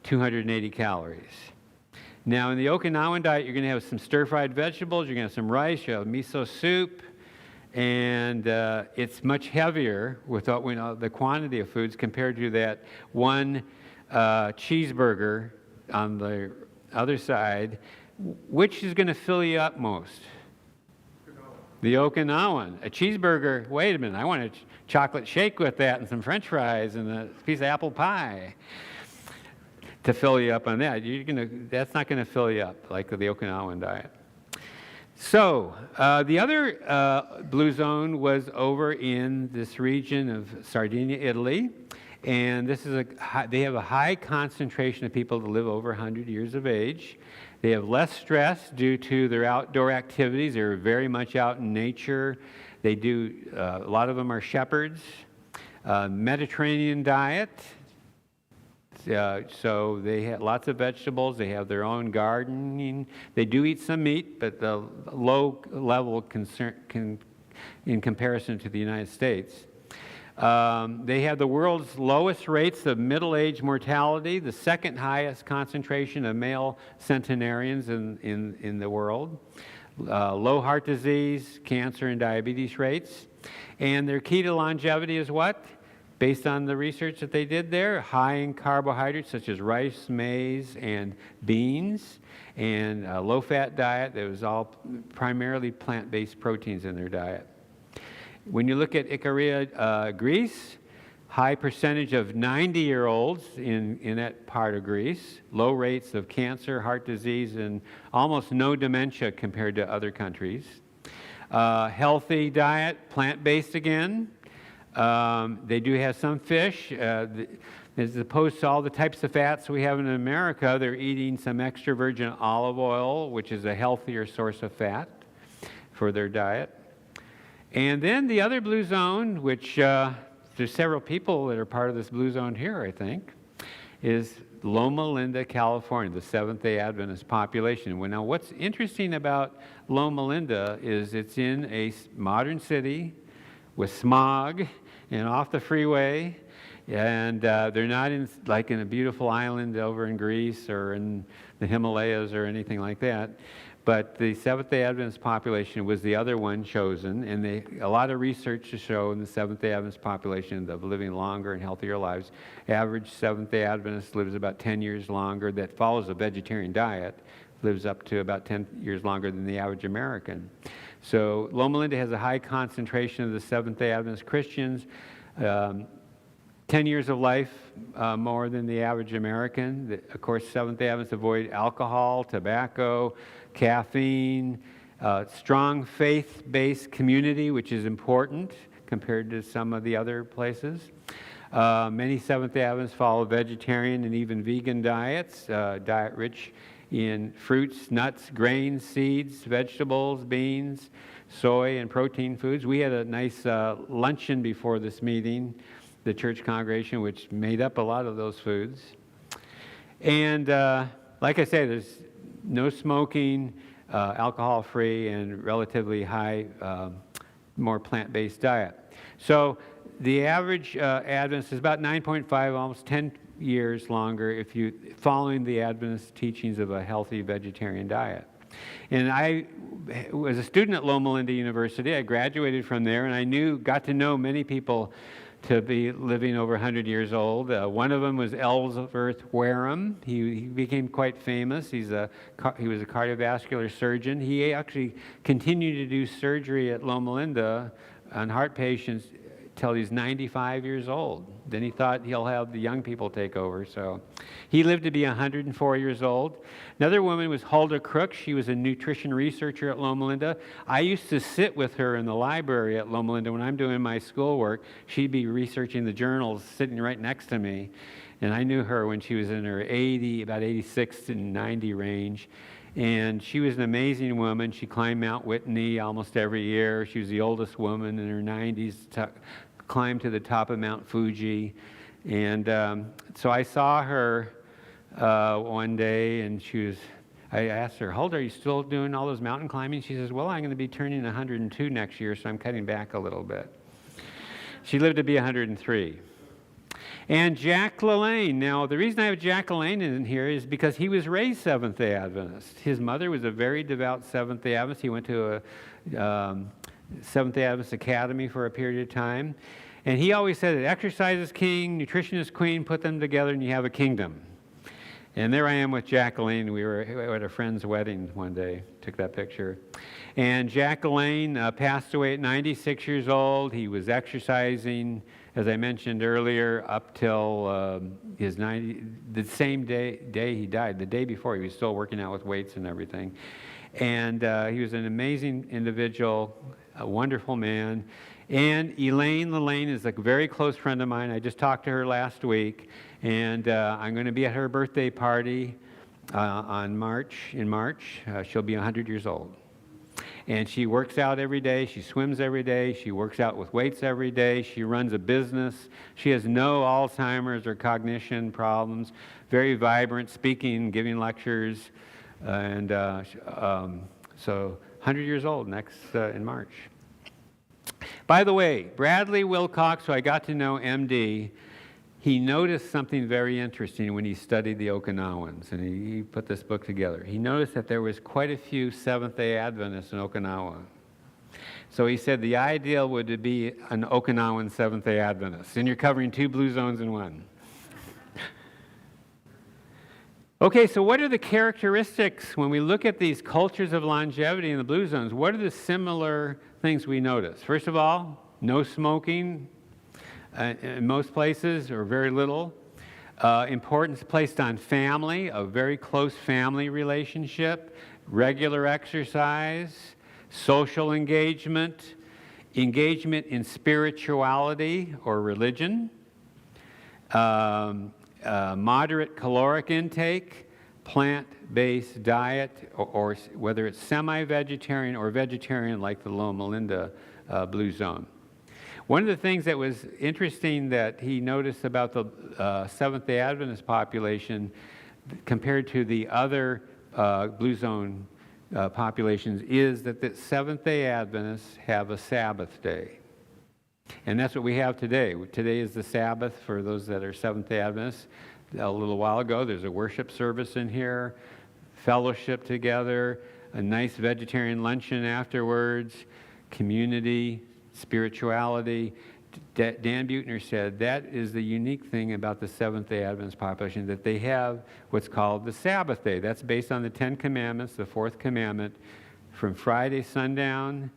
280 calories. Now, in the Okinawan diet, you're going to have some stir-fried vegetables, you're going to have some rice, you have miso soup, and it's much heavier with the quantity of foods compared to that one cheeseburger on the other side. Which is going to fill you up most? The Okinawan. A cheeseburger, wait a minute, I want a chocolate shake with that and some French fries and a piece of apple pie to fill you up on that. That's not going to fill you up like the Okinawan diet. So the other blue zone was over in this region of Sardinia, Italy, and they have a high concentration of people that live over 100 years of age. They have less stress due to their outdoor activities. They're very much out in nature. They do, a lot of them are shepherds. Mediterranean diet. So they have lots of vegetables. They have their own gardening. They do eat some meat, but the low level in comparison to the United States. They have the world's lowest rates of middle-age mortality, the second highest concentration of male centenarians in the world. Low heart disease, cancer, and diabetes rates. And their key to longevity is what? based on the research that they did there, high in carbohydrates such as rice, maize, and beans, and a low-fat diet that was all primarily plant-based proteins in their diet. When you look at Ikaria, Greece, high percentage of 90-year-olds in that part of Greece, low rates of cancer, heart disease, and almost no dementia compared to other countries. Healthy diet, plant-based again. They do have some fish. As opposed to all the types of fats we have in America, they're eating some extra virgin olive oil, which is a healthier source of fat for their diet. And then the other blue zone, which there's several people that are part of this blue zone here, I think, is Loma Linda, California, the Seventh-day Adventist population. Well, now, what's interesting about Loma Linda is it's in a modern city with smog and off the freeway, and they're not in a beautiful island over in Greece or in the Himalayas or anything like that. But the Seventh-day Adventist population was the other one chosen, and a lot of research to show in the Seventh-day Adventist population of living longer and healthier lives. Average Seventh-day Adventist lives about 10 years longer. That follows a vegetarian diet, lives up to about 10 years longer than the average American. So Loma Linda has a high concentration of the Seventh-day Adventist Christians. 10 years of life more than the average American. Of course, Seventh-day Adventists avoid alcohol, tobacco, caffeine, strong faith-based community, which is important compared to some of the other places. Many Seventh-day Adventists follow vegetarian and even vegan diets, diet rich in fruits, nuts, grains, seeds, vegetables, beans, soy, and protein foods. We had a nice luncheon before this meeting, the church congregation, which made up a lot of those foods. And like I say, there's no smoking, alcohol-free, and relatively high, more plant-based diet. So the average Adventist is about 9.5, almost 10 years longer if you following the Adventist teachings of a healthy vegetarian diet. And I was a student at Loma Linda University. I graduated from there, and I got to know many people to be living over 100 years old. One of them was Ellsworth Wareham. He became quite famous. He was a cardiovascular surgeon. He actually continued to do surgery at Loma Linda on heart patients till he's 95 years old. Then he thought he'll have the young people take over. So he lived to be 104 years old. Another woman was Hulda Crook. She was a nutrition researcher at Loma Linda. I used to sit with her in the library at Loma Linda when I'm doing my schoolwork. She'd be researching the journals sitting right next to me. And I knew her when she was in her about 86 to 90 range. And she was an amazing woman. She climbed Mount Whitney almost every year. She was the oldest woman in her 90s to climb to the top of Mount Fuji. And so I saw her one day, and I asked her, Hulda, are you still doing all those mountain climbing? She says, well, I'm going to be turning 102 next year, so I'm cutting back a little bit. She lived to be 103. And Jack LaLanne. Now, the reason I have Jack LaLanne in here is because he was raised Seventh-day Adventist. His mother was a very devout Seventh-day Adventist. He went to a Seventh-day Adventist Academy for a period of time. And he always said that exercise is king, nutrition is queen, put them together and you have a kingdom. And there I am with Jack LaLanne. We were at a friend's wedding one day, took that picture. And Jack LaLanne passed away at 96 years old. He was exercising, as I mentioned earlier, up till the same day he died. The day before, he was still working out with weights and everything. And he was an amazing individual, a wonderful man. And Elaine LaLanne is a very close friend of mine. I just talked to her last week, and I'm going to be at her birthday party in March. She'll be 100 years old. And she works out every day. She swims every day. She works out with weights every day. She runs a business. She has no Alzheimer's or cognition problems. Very vibrant, speaking, giving lectures. And so 100 years old next in March. By the way, Bradley Wilcox, who I got to know, MD, he noticed something very interesting when he studied the Okinawans, and he put this book together. He noticed that there was quite a few Seventh-day Adventists in Okinawa. So he said the ideal would be an Okinawan Seventh-day Adventist. And you're covering 2 blue zones in one. Okay, so what are the characteristics when we look at these cultures of longevity in the blue zones? What are the similar things we notice? First of all, no smoking in most places, or very little. Importance placed on family, a very close family relationship, regular exercise, social engagement, engagement in spirituality or religion, moderate caloric intake, plant-based diet, or whether it's semi-vegetarian or vegetarian like the Loma Linda blue zone. One of the things that was interesting that he noticed about the Seventh-day Adventist population compared to the other blue zone populations is that the Seventh-day Adventists have a Sabbath day. And that's what we have today. Today is the Sabbath for those that are Seventh-day Adventists. A little while ago, there's a worship service in here, fellowship together, a nice vegetarian luncheon afterwards, community, spirituality. Dan Buettner said that is the unique thing about the Seventh-day Adventist population, that they have what's called the Sabbath day. That's based on the 10 Commandments, the 4th commandment. From Friday sundown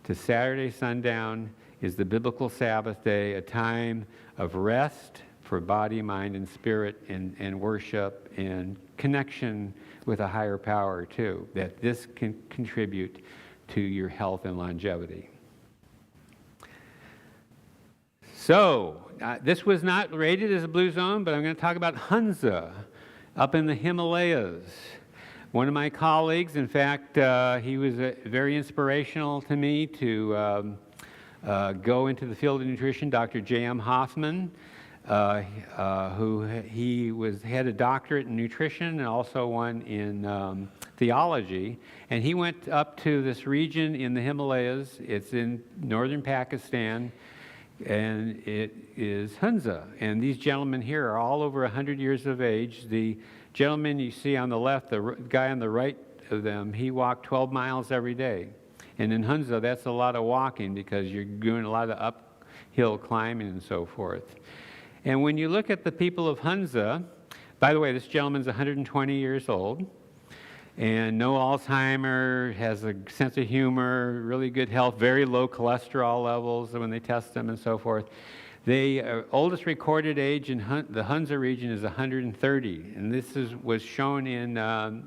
to Saturday sundown is the biblical Sabbath day, a time of rest for body, mind, and spirit, and worship, and connection with a higher power too, that this can contribute to your health and longevity. So, this was not rated as a blue zone, but I'm going to talk about Hunza up in the Himalayas. One of my colleagues, in fact, he was very inspirational to me to go into the field of nutrition, Dr. J.M. Hoffman, who had a doctorate in nutrition and also one in theology. And he went up to this region in the Himalayas. It's in northern Pakistan, and it is Hunza. And these gentlemen here are all over 100 years of age. The gentleman you see on the left, the guy on the right of them, he walked 12 miles every day. And in Hunza, that's a lot of walking because you're doing a lot of uphill climbing and so forth. And when you look at the people of Hunza, by the way, this gentleman's 120 years old, and no Alzheimer, has a sense of humor, really good health, very low cholesterol levels when they test them and so forth. The oldest recorded age in the Hunza region is 130, and this was shown in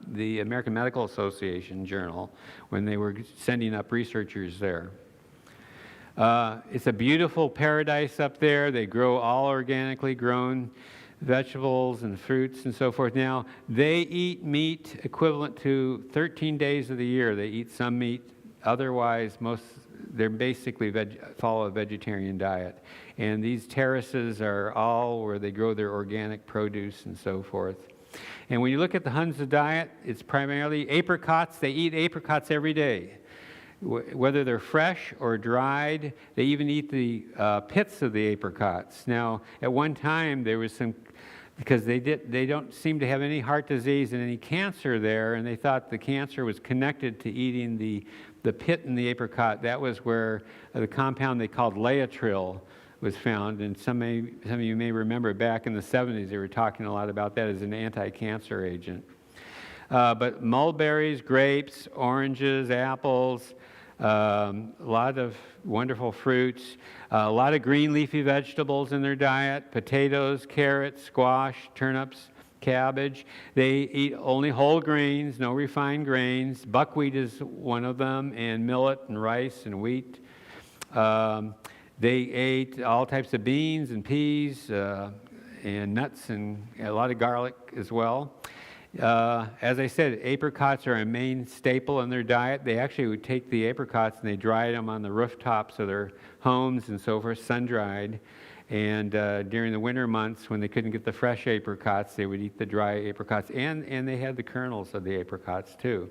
the American Medical Association journal when they were sending up researchers there. It's a beautiful paradise up there. They grow all organically grown vegetables and fruits and so forth. Now, they eat meat equivalent to 13 days of the year. They eat some meat. Otherwise, they're basically follow a vegetarian diet. And these terraces are all where they grow their organic produce and so forth. And when you look at the Hunza diet, it's primarily apricots. They eat apricots every day, whether they're fresh or dried. They even eat the pits of the apricots. Now, at one time, there was some, because they don't seem to have any heart disease and any cancer there, and they thought the cancer was connected to eating the pit in the apricot. That was where the compound they called Laetrile was found, and some of you may remember back in the 70s they were talking a lot about that as an anti-cancer agent. But mulberries, grapes, oranges, apples, a lot of wonderful fruits, a lot of green leafy vegetables in their diet, potatoes, carrots, squash, turnips, cabbage. They eat only whole grains, no refined grains. Buckwheat is one of them, and millet and rice and wheat. They ate all types of beans and peas and nuts and a lot of garlic as well. As I said, apricots are a main staple in their diet. They actually would take the apricots and they dried them on the rooftops of their homes and so forth, sun-dried. And during the winter months, when they couldn't get the fresh apricots, they would eat the dry apricots. And they had the kernels of the apricots, too.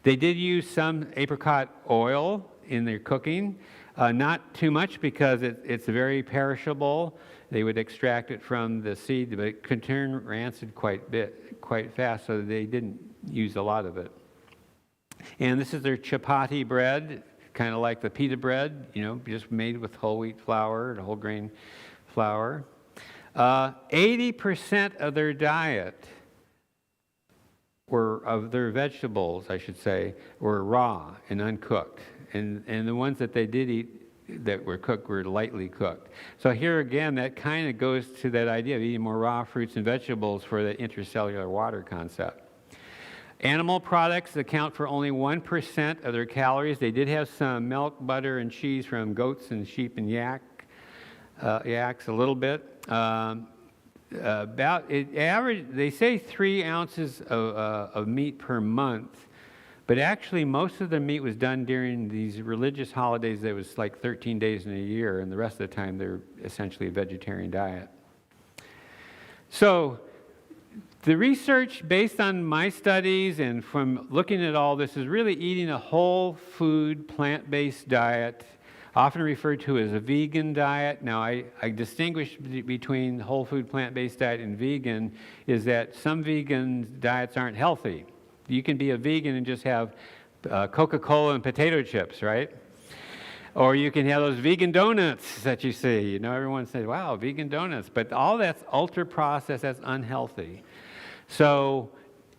They did use some apricot oil in their cooking. Not too much because it's very perishable. They would extract it from the seed, but it could turn rancid quite fast, so they didn't use a lot of it. And this is their chapati bread, kind of like the pita bread, just made with whole wheat flour and whole grain flour. 80% of their diet of their vegetables, I should say, were raw and uncooked. And the ones that they did eat that were cooked were lightly cooked. So here again, that kind of goes to that idea of eating more raw fruits and vegetables for the intercellular water concept. Animal products account for only 1% of their calories. They did have some milk, butter, and cheese from goats and sheep and yaks a little bit. They say 3 ounces of meat per month, but actually most of the meat was done during these religious holidays. That was like 13 days in a year, and the rest of the time they're essentially a vegetarian diet. So the research based on my studies and from looking at all this is really eating a whole food, plant-based diet, often referred to as a vegan diet. Now, I distinguish between whole food, plant-based diet and vegan is that some vegan diets aren't healthy. You can be a vegan and just have Coca-Cola and potato chips, right? Or you can have those vegan donuts that you see. Everyone says, wow, vegan donuts. But all that's ultra-processed, that's unhealthy. So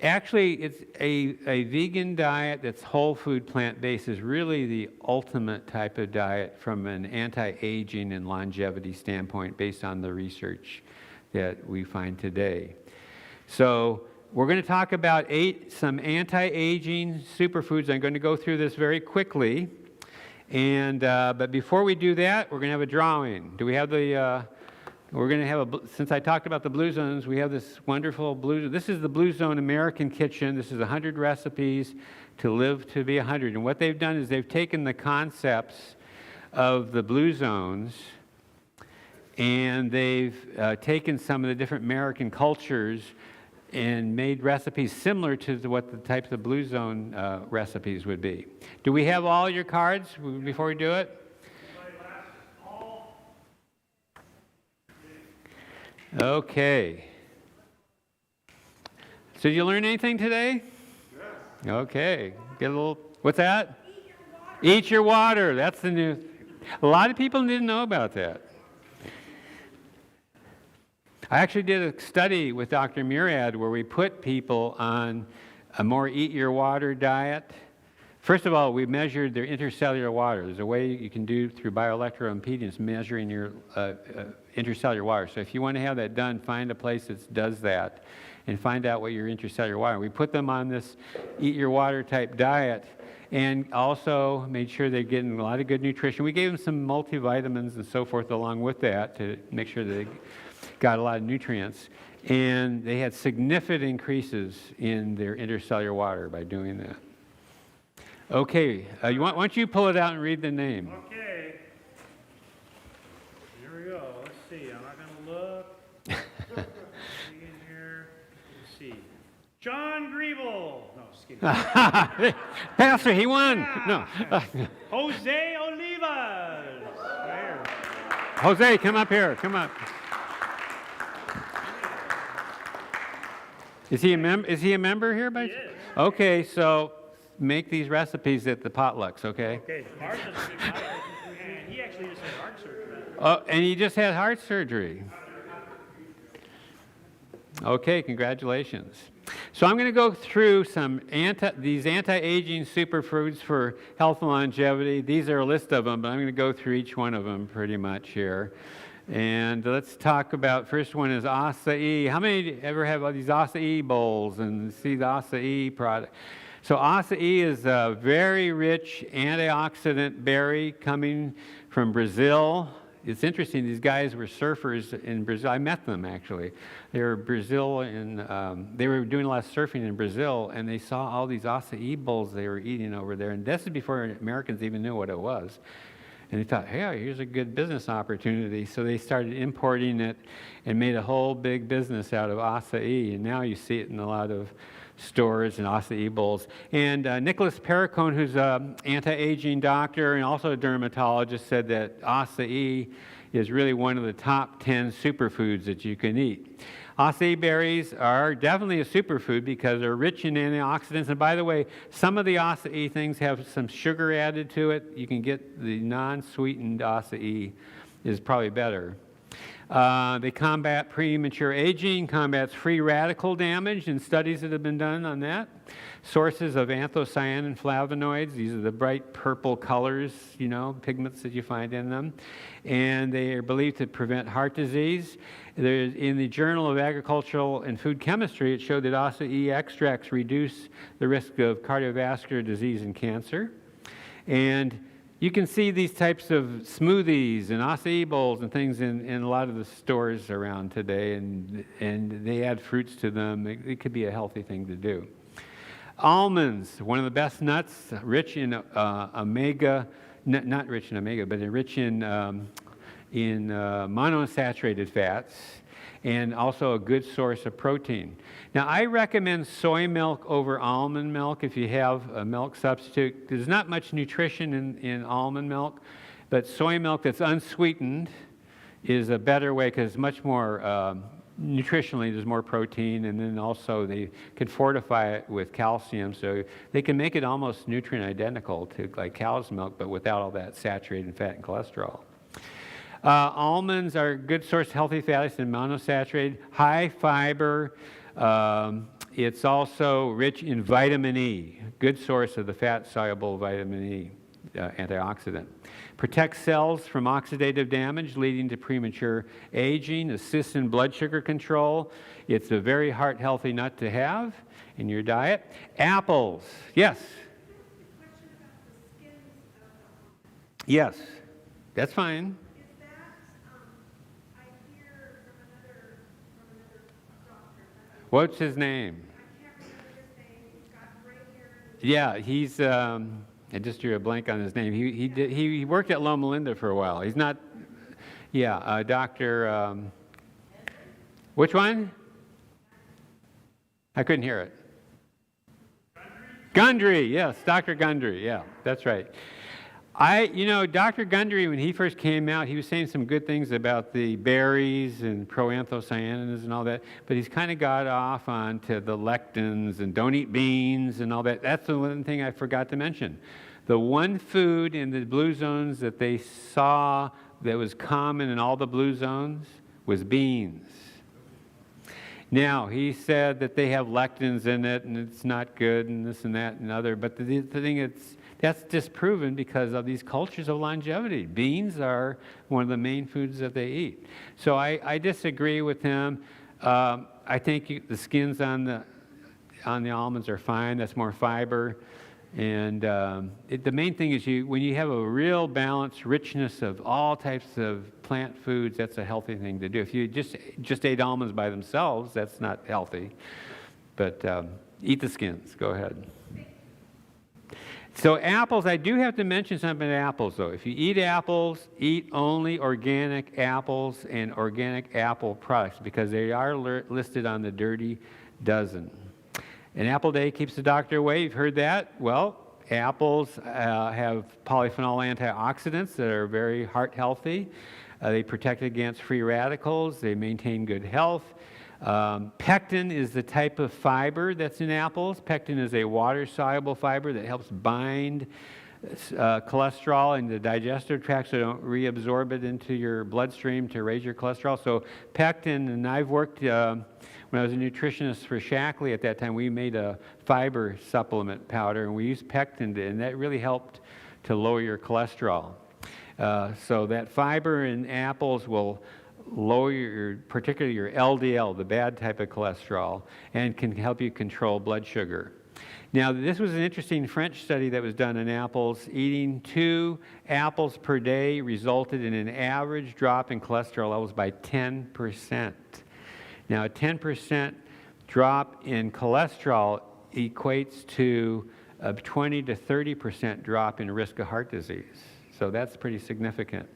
actually, it's a vegan diet that's whole food, plant-based is really the ultimate type of diet from an anti-aging and longevity standpoint based on the research that we find today. So we're going to talk about some anti-aging superfoods. I'm going to go through this very quickly. But before we do that, we're going to have a drawing. Do we have we're going to have since I talked about the Blue Zones, we have this wonderful this is the Blue Zone American Kitchen. This is 100 recipes to live to be 100. And what they've done is they've taken the concepts of the Blue Zones and they've taken some of the different American cultures and made recipes similar to what the types of Blue Zone recipes would be. Do we have all your cards before we do it? Okay. So did you learn anything today? Yes. Okay. Get a little, what's that? Eat your water. That's the new. A lot of people didn't know about that. I actually did a study with Dr. Murad where we put people on a more eat your water diet. First of all, we measured their intercellular water. There's a way you can do through bioelectroimpedance measuring your intercellular water. So if you want to have that done, find a place that does that and find out what your intercellular water. We put them on this eat your water type diet and also made sure they're getting a lot of good nutrition. We gave them some multivitamins and so forth along with that to make sure that they got a lot of nutrients. And they had significant increases in their intercellular water by doing that. Okay, why don't you pull it out and read the name? Okay. Here we go. Let's see. I'm not going to look. See in here. Let's see. John Griebel. No, just kidding. Pastor, he won. Yeah. No. Jose Olivas. Right here. Jose, come up here. Come up. Is he a member here? He is. Okay, so make these recipes at the potlucks, okay? Okay. And he actually just had heart surgery. Oh, and he just had heart surgery. Okay, congratulations. So I'm going to go through these anti-aging superfoods for health and longevity. These are a list of them, but I'm going to go through each one of them pretty much here. And let's talk about, first one is acai. How many ever have these acai bowls and see the acai product? So acai is a very rich antioxidant berry coming from Brazil. It's interesting, these guys were surfers in Brazil. I met them, actually. They were Brazil, and they were doing a lot of surfing in Brazil, and they saw all these acai bowls they were eating over there. And this is before Americans even knew what it was. And they thought, hey, here's a good business opportunity. So they started importing it and made a whole big business out of acai. And now you see it in a lot of stores and acai bowls. And Nicholas Perricone, who's an anti-aging doctor and also a dermatologist, said that acai is really one of the top 10 superfoods that you can eat. Acai berries are definitely a superfood because they're rich in antioxidants. And by the way, some of the acai things have some sugar added to it. You can get the non-sweetened acai is probably better. They combat premature aging, combats free radical damage, and studies that have been done on that. Sources of anthocyanin flavonoids, these are the bright purple colors, pigments that you find in them. And they are believed to prevent heart disease. In the Journal of Agricultural and Food Chemistry, it showed that acai extracts reduce the risk of cardiovascular disease and cancer. And you can see these types of smoothies and acai bowls and things in a lot of the stores around today, and they add fruits to them. It could be a healthy thing to do. Almonds, one of the best nuts, rich in omega, not rich in omega, but rich in monounsaturated fats, and also a good source of protein. Now, I recommend soy milk over almond milk if you have a milk substitute. There's not much nutrition in almond milk, but soy milk that's unsweetened is a better way because it's much more nutritionally, there's more protein, and then also they can fortify it with calcium, so they can make it almost nutrient identical to like cow's milk, but without all that saturated fat and cholesterol. Almonds are a good source of healthy fatty acids and monounsaturated, high fiber. It's also rich in vitamin E, good source of the fat-soluble vitamin E, antioxidant. Protects cells from oxidative damage leading to premature aging, assists in blood sugar control. It's a very heart-healthy nut to have in your diet. Apples, yes? Yes, that's fine. What's his name? I can't remember his name. He's got gray hair. Yeah, he's. I just drew a blank on his name. He worked at Loma Linda for a while. He's not. Yeah, Doctor. Which one? I couldn't hear it. Gundry. Yes, Dr. Gundry. Yeah, that's right. Dr. Gundry, when he first came out, he was saying some good things about the berries and proanthocyanins and all that, but he's kind of got off onto the lectins and don't eat beans and all that. That's the one thing I forgot to mention. The one food in the blue zones that they saw that was common in all the blue zones was beans. Now, he said that they have lectins in it and it's not good and this and that and other, but the thing that's disproven because of these cultures of longevity. Beans are one of the main foods that they eat. So I disagree with him. I think the skins on the almonds are fine. That's more fiber. And the main thing is when you have a real balanced richness of all types of plant foods, that's a healthy thing to do. If you just ate almonds by themselves, that's not healthy. But eat the skins. Go ahead. So apples, I do have to mention something about apples, though. If you eat apples, eat only organic apples and organic apple products because they are listed on the Dirty Dozen. An apple a day keeps the doctor away. You've heard that. Well, apples have polyphenol antioxidants that are very heart healthy. They protect against free radicals. They maintain good health. Pectin is the type of fiber that's in apples. Pectin is a water-soluble fiber that helps bind cholesterol in the digestive tract so you don't reabsorb it into your bloodstream to raise your cholesterol. So pectin, and I've worked, when I was a nutritionist for Shackley at that time, we made a fiber supplement powder, and we used pectin, and that really helped to lower your cholesterol. So that fiber in apples will lower particularly your LDL, the bad type of cholesterol, and can help you control blood sugar. Now, this was an interesting French study that was done in apples. Eating 2 apples per day resulted in an average drop in cholesterol levels by 10%. Now, a 10% drop in cholesterol equates to a 20 to 30% drop in risk of heart disease. So that's pretty significant.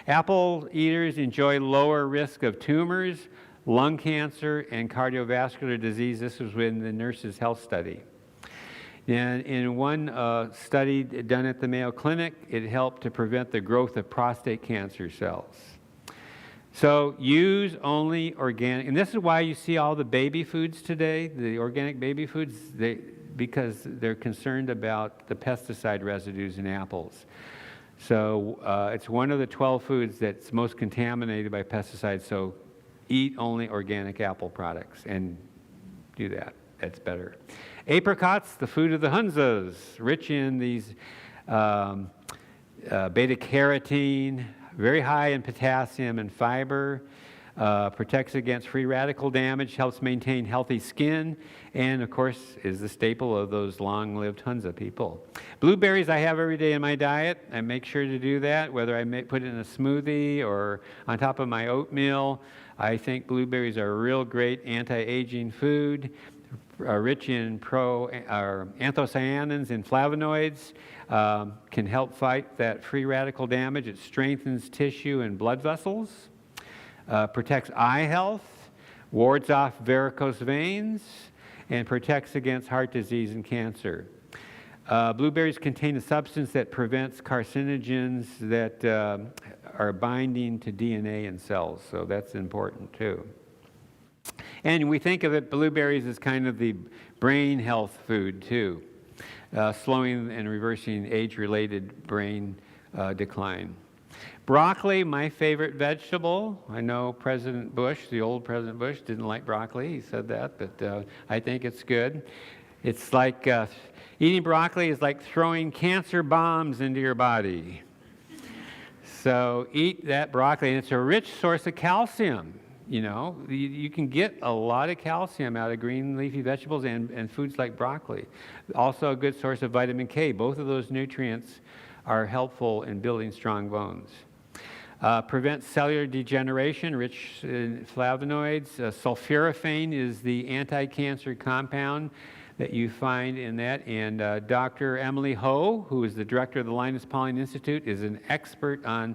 Apple eaters enjoy lower risk of tumors, lung cancer, and cardiovascular disease. This was in the Nurses' Health Study. And in one study done at the Mayo Clinic, it helped to prevent the growth of prostate cancer cells. So use only organic, and this is why you see all the baby foods today, the organic baby foods, because they're concerned about the pesticide residues in apples. So it's one of the 12 foods that's most contaminated by pesticides, so eat only organic apple products and do that. That's better. Apricots, the food of the Hunzas, rich in these beta-carotene, very high in potassium and fiber, protects against free radical damage, helps maintain healthy skin, and of course is the staple of those long-lived Hunza people. Blueberries I have every day in my diet. I make sure to do that, whether I put it in a smoothie or on top of my oatmeal. I think blueberries are a real great anti-aging food, rich in anthocyanins and flavonoids, can help fight that free radical damage. It strengthens tissue and blood vessels, protects eye health, wards off varicose veins, and protects against heart disease and cancer. Blueberries contain a substance that prevents carcinogens that are binding to DNA in cells, so that's important too. And we think of it, blueberries as kind of the brain health food too, slowing and reversing age-related brain decline. Broccoli, my favorite vegetable. I know President Bush, the old President Bush, didn't like broccoli. He said that, but I think it's good. It's like eating broccoli is like throwing cancer bombs into your body. So eat that broccoli, and it's a rich source of calcium. You know, you can get a lot of calcium out of green leafy vegetables and foods like broccoli. Also a good source of vitamin K. Both of those nutrients are helpful in building strong bones. Prevents cellular degeneration, rich in flavonoids. Sulforaphane is the anti-cancer compound that you find in that. And Dr. Emily Ho, who is the director of the Linus Pauling Institute, is an expert on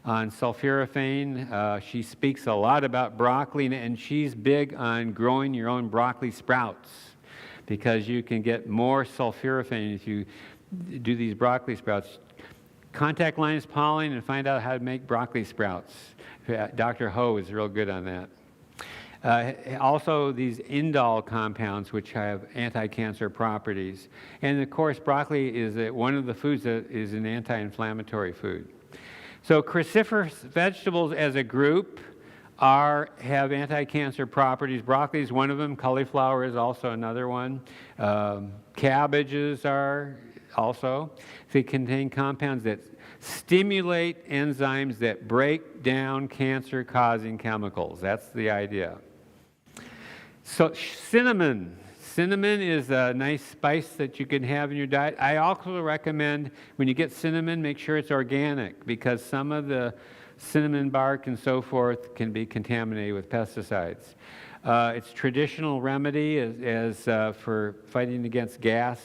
sulforaphane. She speaks a lot about broccoli, and she's big on growing your own broccoli sprouts because you can get more sulforaphane if you do these broccoli sprouts. Contact Linus Pauling and find out how to make broccoli sprouts. Dr. Ho is real good on that. Also, these indole compounds, which have anti-cancer properties. And of course, broccoli is one of the foods that is an anti-inflammatory food. So cruciferous vegetables as a group have anti-cancer properties. Broccoli is one of them. Cauliflower is also another one. Cabbages are also. They contain compounds that stimulate enzymes that break down cancer-causing chemicals. That's the idea. So cinnamon. Cinnamon is a nice spice that you can have in your diet. I also recommend when you get cinnamon, make sure it's organic because some of the cinnamon bark and so forth can be contaminated with pesticides. It's traditional remedy as for fighting against gas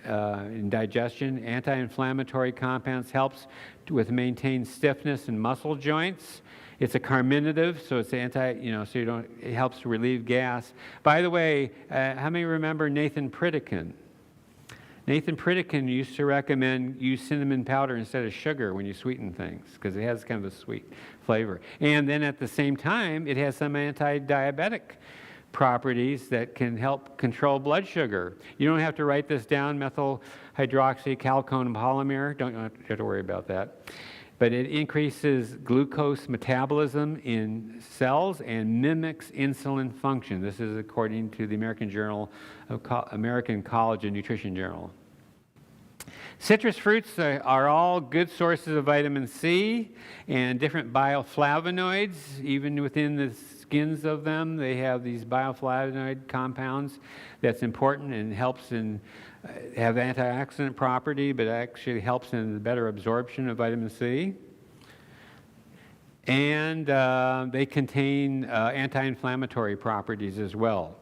in digestion. Anti-inflammatory compounds helps with maintain stiffness in muscle joints. It's a carminative, so it's it helps to relieve gas. By the way, how many remember Nathan Pritikin? Nathan Pritikin used to recommend use cinnamon powder instead of sugar when you sweeten things because it has kind of a sweet flavor. And then at the same time, it has some anti-diabetic properties that can help control blood sugar. You don't have to write this down, methyl hydroxycalcone polymer. Don't have to worry about that. But it increases glucose metabolism in cells and mimics insulin function. This is according to the American College of Nutrition Journal. Citrus fruits are all good sources of vitamin C and different bioflavonoids. Even within the skins of them, they have these bioflavonoid compounds that's important and helps in have antioxidant property, but actually helps in the better absorption of vitamin C. And they contain anti-inflammatory properties as well.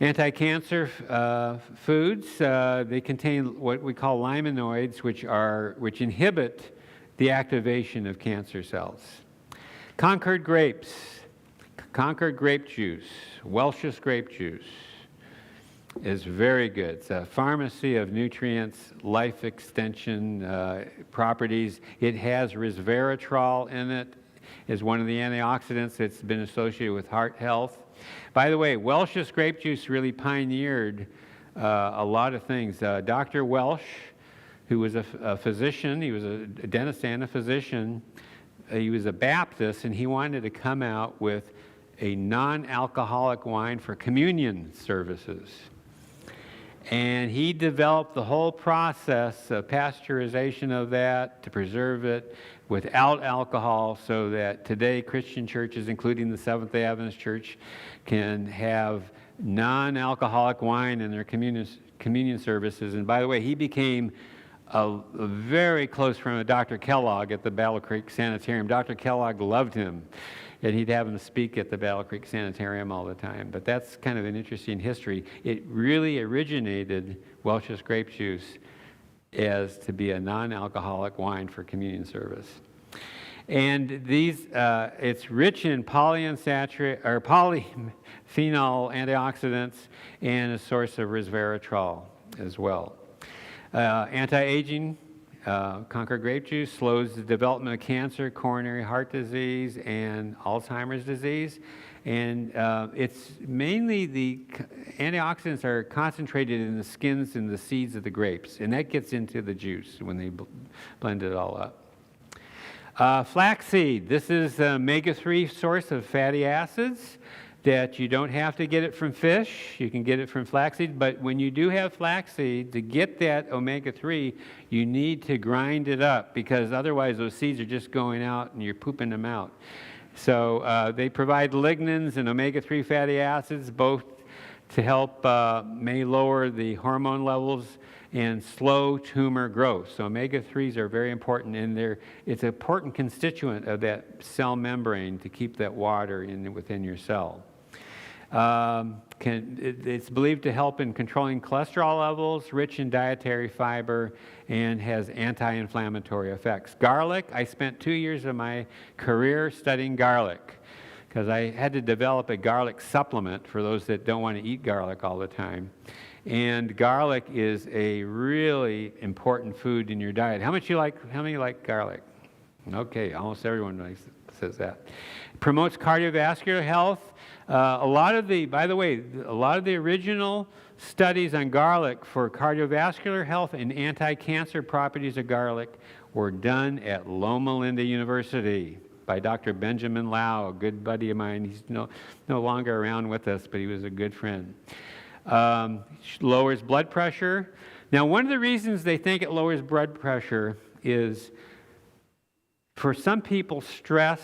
Anti-cancer foods, they contain what we call limonoids, which inhibit the activation of cancer cells. Concord grapes, Concord grape juice, Welch's grape juice is very good. It's a pharmacy of nutrients, life extension properties. It has resveratrol in it, is one of the antioxidants that's been associated with heart health. By the way, Welch's grape juice really pioneered a lot of things. Dr. Welch, who was a physician, he was a dentist and a physician, he was a Baptist, and he wanted to come out with a non-alcoholic wine for communion services. And he developed the whole process of pasteurization of that to preserve it without alcohol, so that today Christian churches, including the Seventh-day Adventist Church, can have non-alcoholic wine in their communion services. And by the way, he became a very close friend of Dr. Kellogg at the Battle Creek Sanitarium. Dr. Kellogg loved him, and he'd have him speak at the Battle Creek Sanitarium all the time. But that's kind of an interesting history. It really originated, Welch's grape juice, as to be a non-alcoholic wine for communion service. And these, it's rich in polyphenol antioxidants and a source of resveratrol as well. Anti-aging, Concord grape juice slows the development of cancer, coronary heart disease, and Alzheimer's disease. And it's mainly the antioxidants are concentrated in the skins and the seeds of the grapes, and that gets into the juice when they blend it all up. Flaxseed, this is the omega-3 source of fatty acids that you don't have to get it from fish. You can get it from flaxseed, but when you do have flaxseed, to get that omega-3, you need to grind it up, because otherwise those seeds are just going out and you're pooping them out. So they provide lignans and omega-3 fatty acids, both to help may lower the hormone levels and slow tumor growth. So omega-3s are very important, and it's an important constituent of that cell membrane to keep that water within your cell. It's believed to help in controlling cholesterol levels, rich in dietary fiber, and has anti-inflammatory effects. Garlic, I spent 2 years of my career studying garlic, because I had to develop a garlic supplement for those that don't want to eat garlic all the time. And garlic is a really important food in your diet. How many like garlic? Okay, almost everyone says that. It promotes cardiovascular health. By the way, a lot of the original studies on garlic for cardiovascular health and anti-cancer properties of garlic were done at Loma Linda University by Dr. Benjamin Lau, a good buddy of mine. He's no longer around with us, but he was a good friend. Lowers blood pressure. Now, one of the reasons they think it lowers blood pressure is, for some people, stress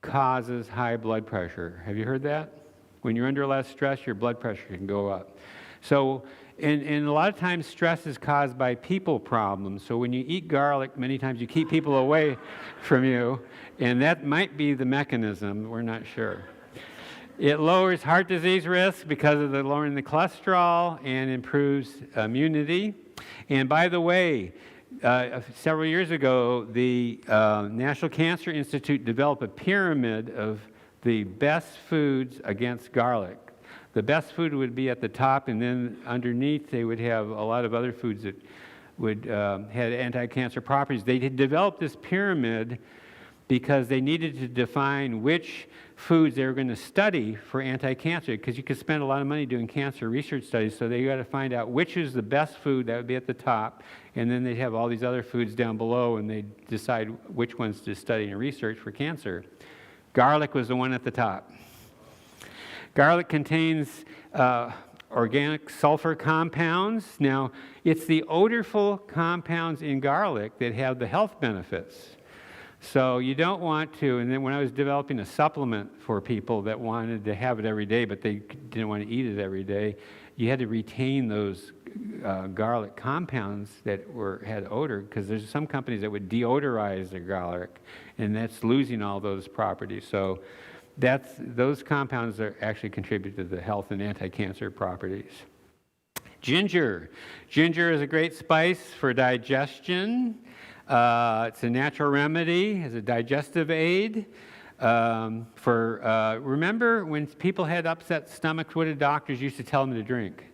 causes high blood pressure. Have you heard that? When you're under a lot of stress, your blood pressure can go up. So, and a lot of times stress is caused by people problems. So when you eat garlic, many times you keep people away from you, and that might be the mechanism. We're not sure. It lowers heart disease risk because of lowering the cholesterol, and improves immunity. And by the way, several years ago, the National Cancer Institute developed a pyramid of the best foods against garlic. The best food would be at the top, and then underneath they would have a lot of other foods that would had anti-cancer properties. They had developed this pyramid because they needed to define which foods they were going to study for anti-cancer, because you could spend a lot of money doing cancer research studies, so they got to find out which is the best food that would be at the top, and then they'd have all these other foods down below, and they'd decide which ones to study and research for cancer. Garlic was the one at the top. Garlic contains organic sulfur compounds. Now, it's the odorful compounds in garlic that have the health benefits. So you don't want to, and then when I was developing a supplement for people that wanted to have it every day, but they didn't want to eat it every day, you had to retain those garlic compounds that had odor, because there's some companies that would deodorize their garlic, and that's losing all those properties. So those compounds are actually contribute to the health and anti-cancer properties. Ginger. Ginger is a great spice for digestion. It's a natural remedy, as a digestive aid. Remember when people had upset stomachs, what did doctors used to tell them to drink?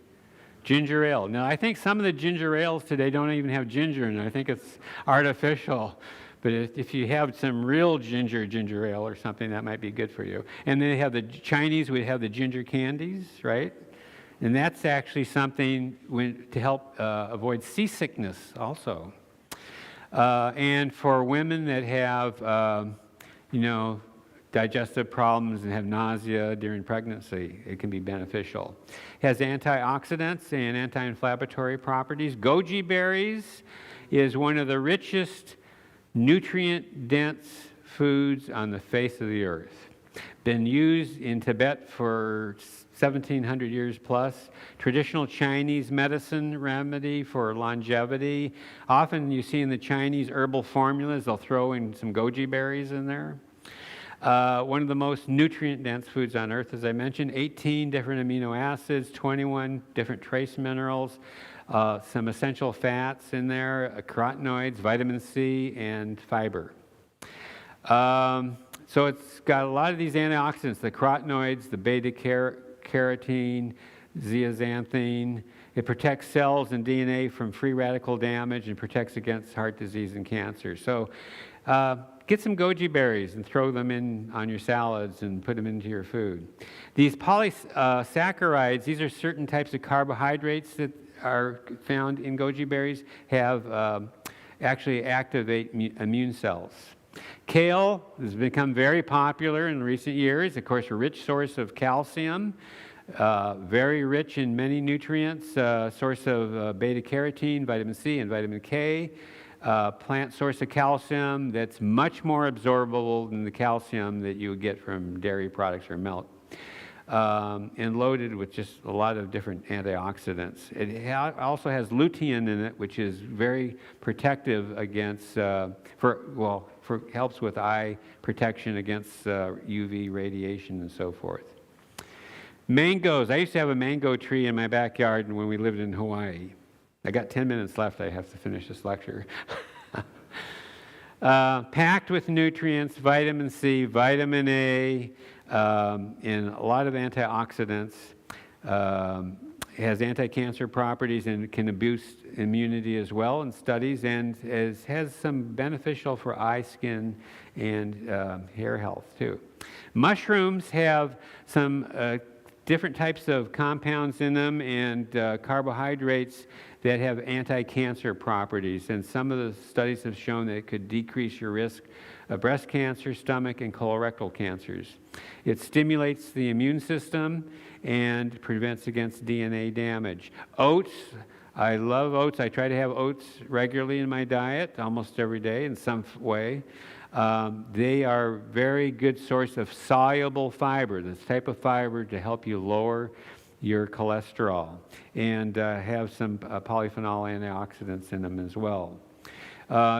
Ginger ale. Now, I think some of the ginger ales today don't even have ginger in it. I think it's artificial. But if you have some real ginger ale or something, that might be good for you. And then they have the Chinese would have the ginger candies, right? And that's actually something to help avoid seasickness also. And for women that have, digestive problems and have nausea during pregnancy, it can be beneficial. It has antioxidants and anti-inflammatory properties. Goji berries is one of the richest nutrient-dense foods on the face of the earth. Been used in Tibet for 1,700 years plus. Traditional Chinese medicine remedy for longevity. Often you see in the Chinese herbal formulas, they'll throw in some goji berries in there. One of the most nutrient-dense foods on earth, as I mentioned, 18 different amino acids, 21 different trace minerals, some essential fats in there, carotenoids, vitamin C, and fiber. So it's got a lot of these antioxidants, the carotenoids, the beta-carotene, zeaxanthin. It protects cells and DNA from free radical damage and protects against heart disease and cancer. So get some goji berries and throw them in on your salads and put them into your food. These polysaccharides, these are certain types of carbohydrates that are found in goji berries, have actually activate immune cells. Kale has become very popular in recent years. Of course, a rich source of calcium, very rich in many nutrients, source of beta-carotene, vitamin C, and vitamin K. Plant source of calcium that's much more absorbable than the calcium that you would get from dairy products or milk. And loaded with just a lot of different antioxidants. It also has lutein in it, which is very protective against, helps with eye protection against UV radiation and so forth. Mangoes. I used to have a mango tree in my backyard when we lived in Hawaii. I got 10 minutes left. I have to finish this lecture. Packed with nutrients, vitamin C, vitamin A, and a lot of antioxidants. It has anti-cancer properties and can boost immunity as well in studies, and has some beneficial for eye, skin, and hair health too. Mushrooms have some different types of compounds in them and carbohydrates that have anti-cancer properties, and some of the studies have shown that it could decrease your risk of breast cancer, stomach, and colorectal cancers. It stimulates the immune system and prevents against DNA damage. Oats, I love oats. I try to have oats regularly in my diet, almost every day in some way. They are a very good source of soluble fiber, this type of fiber to help you lower your cholesterol, and have some polyphenol antioxidants in them as well.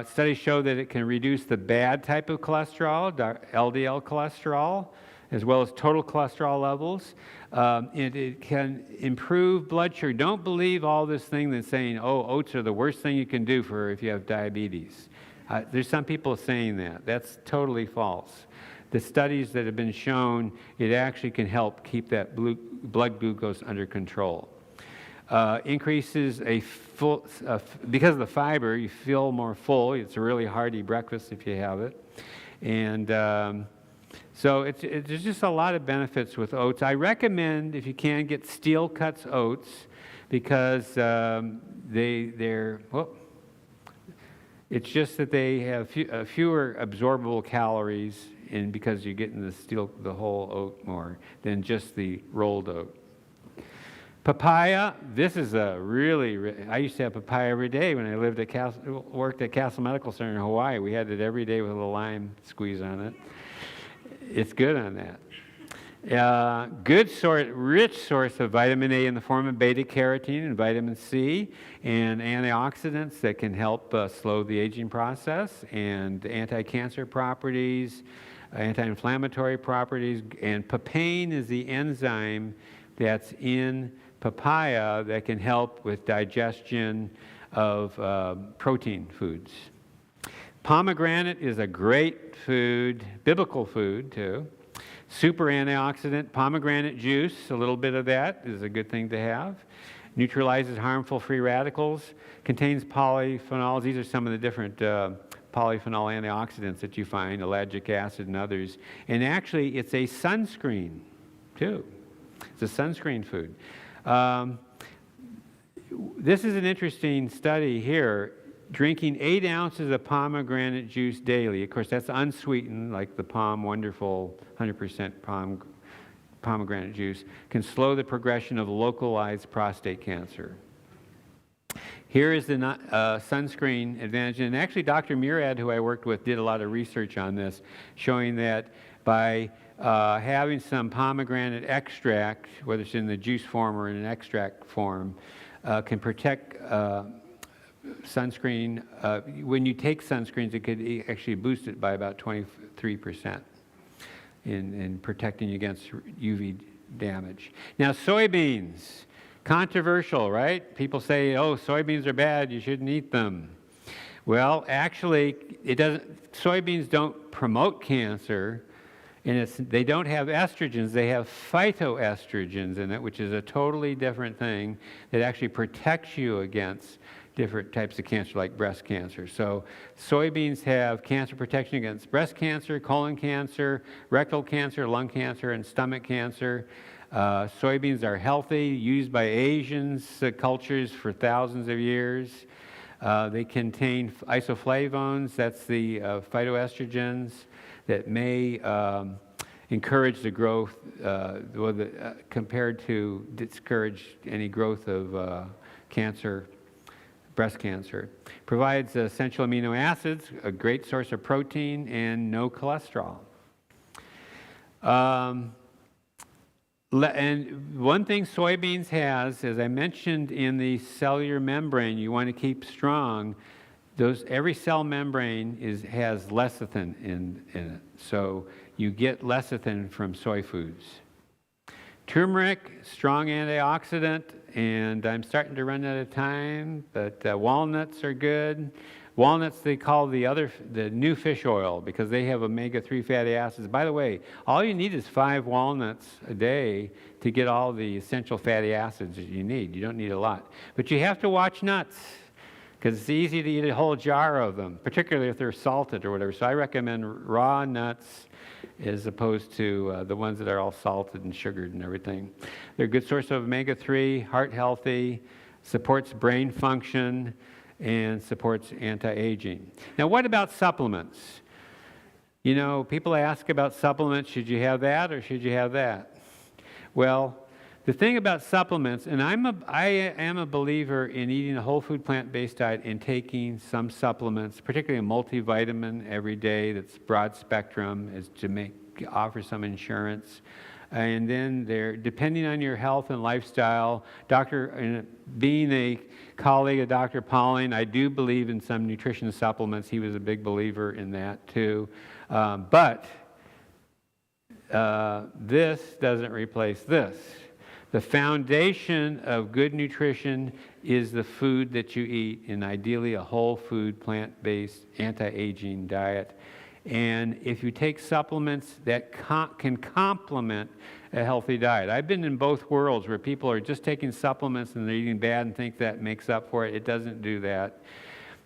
Studies show that it can reduce the bad type of cholesterol, LDL cholesterol, as well as total cholesterol levels. And it can improve blood sugar. Don't believe all this thing that's saying, oh, oats are the worst thing you can do for if you have diabetes. There's some people saying that. That's totally false. The studies that have been shown, it actually can help keep that blood glucose under control. Increases because of the fiber, you feel more full. It's a really hearty breakfast if you have it. And so there's just a lot of benefits with oats. I recommend, if you can, get Steel Cuts oats, because it's just that they have fewer absorbable calories, and because you're getting the whole oat more than just the rolled oat. Papaya, this is I used to have papaya every day when I worked at Castle Medical Center in Hawaii. We had it every day with a little lime squeeze on it. It's good on that. Rich source of vitamin A in the form of beta-carotene and vitamin C, and antioxidants that can help slow the aging process, and anti-cancer properties, anti-inflammatory properties, and papain is the enzyme that's in papaya that can help with digestion of protein foods. Pomegranate is a great food, biblical food too. Super antioxidant, pomegranate juice, a little bit of that is a good thing to have. Neutralizes harmful free radicals, contains polyphenols. These are some of the different polyphenol antioxidants that you find, ellagic acid and others. And actually, it's a sunscreen, too. It's a sunscreen food. This is an interesting study here. Drinking 8 ounces of pomegranate juice daily. Of course, that's unsweetened, like the Palm Wonderful 100% pomegranate juice, can slow the progression of localized prostate cancer. Here is the sunscreen advantage. And actually, Dr. Murad, who I worked with, did a lot of research on this, showing that by having some pomegranate extract, whether it's in the juice form or in an extract form, can protect sunscreen. When you take sunscreens, it could actually boost it by about 23% in protecting you against UV damage. Now, soybeans, controversial, right? People say, oh, soybeans are bad, you shouldn't eat them. Well, actually, soybeans don't promote cancer, and they don't have estrogens, they have phytoestrogens in it, which is a totally different thing that actually protects you against different types of cancer, like breast cancer. So soybeans have cancer protection against breast cancer, colon cancer, rectal cancer, lung cancer, and stomach cancer. Soybeans are healthy, used by Asians cultures for thousands of years. They contain isoflavones, that's the phytoestrogens that may encourage the growth, compared to discourage any growth of cancer, breast cancer. Provides essential amino acids, a great source of protein, and no cholesterol. And one thing soybeans has, as I mentioned in the cellular membrane, you want to keep strong. Every cell membrane has lecithin in it. So you get lecithin from soy foods. Turmeric, strong antioxidant, and I'm starting to run out of time, but walnuts are good. Walnuts they call the new fish oil because they have omega-3 fatty acids. By the way, all you need is 5 walnuts a day to get all the essential fatty acids that you need. You don't need a lot. But you have to watch nuts because it's easy to eat a whole jar of them, particularly if they're salted or whatever. So I recommend raw nuts as opposed to the ones that are all salted and sugared and everything. They're a good source of omega-3, heart healthy, supports brain function, and supports anti-aging. Now, what about supplements? You know, people ask about supplements, should you have that or should you have that? Well, the thing about supplements, and I am a believer in eating a whole food plant-based diet and taking some supplements, particularly a multivitamin every day that's broad spectrum, is to offer some insurance. And then depending on your health and lifestyle, being a colleague of Dr. Pauling, I do believe in some nutrition supplements. He was a big believer in that too. But this doesn't replace this. The foundation of good nutrition is the food that you eat, and ideally a whole food, plant-based, anti-aging diet. And if you take supplements that can complement a healthy diet. I've been in both worlds where people are just taking supplements and they're eating bad and think that makes up for it. It doesn't do that.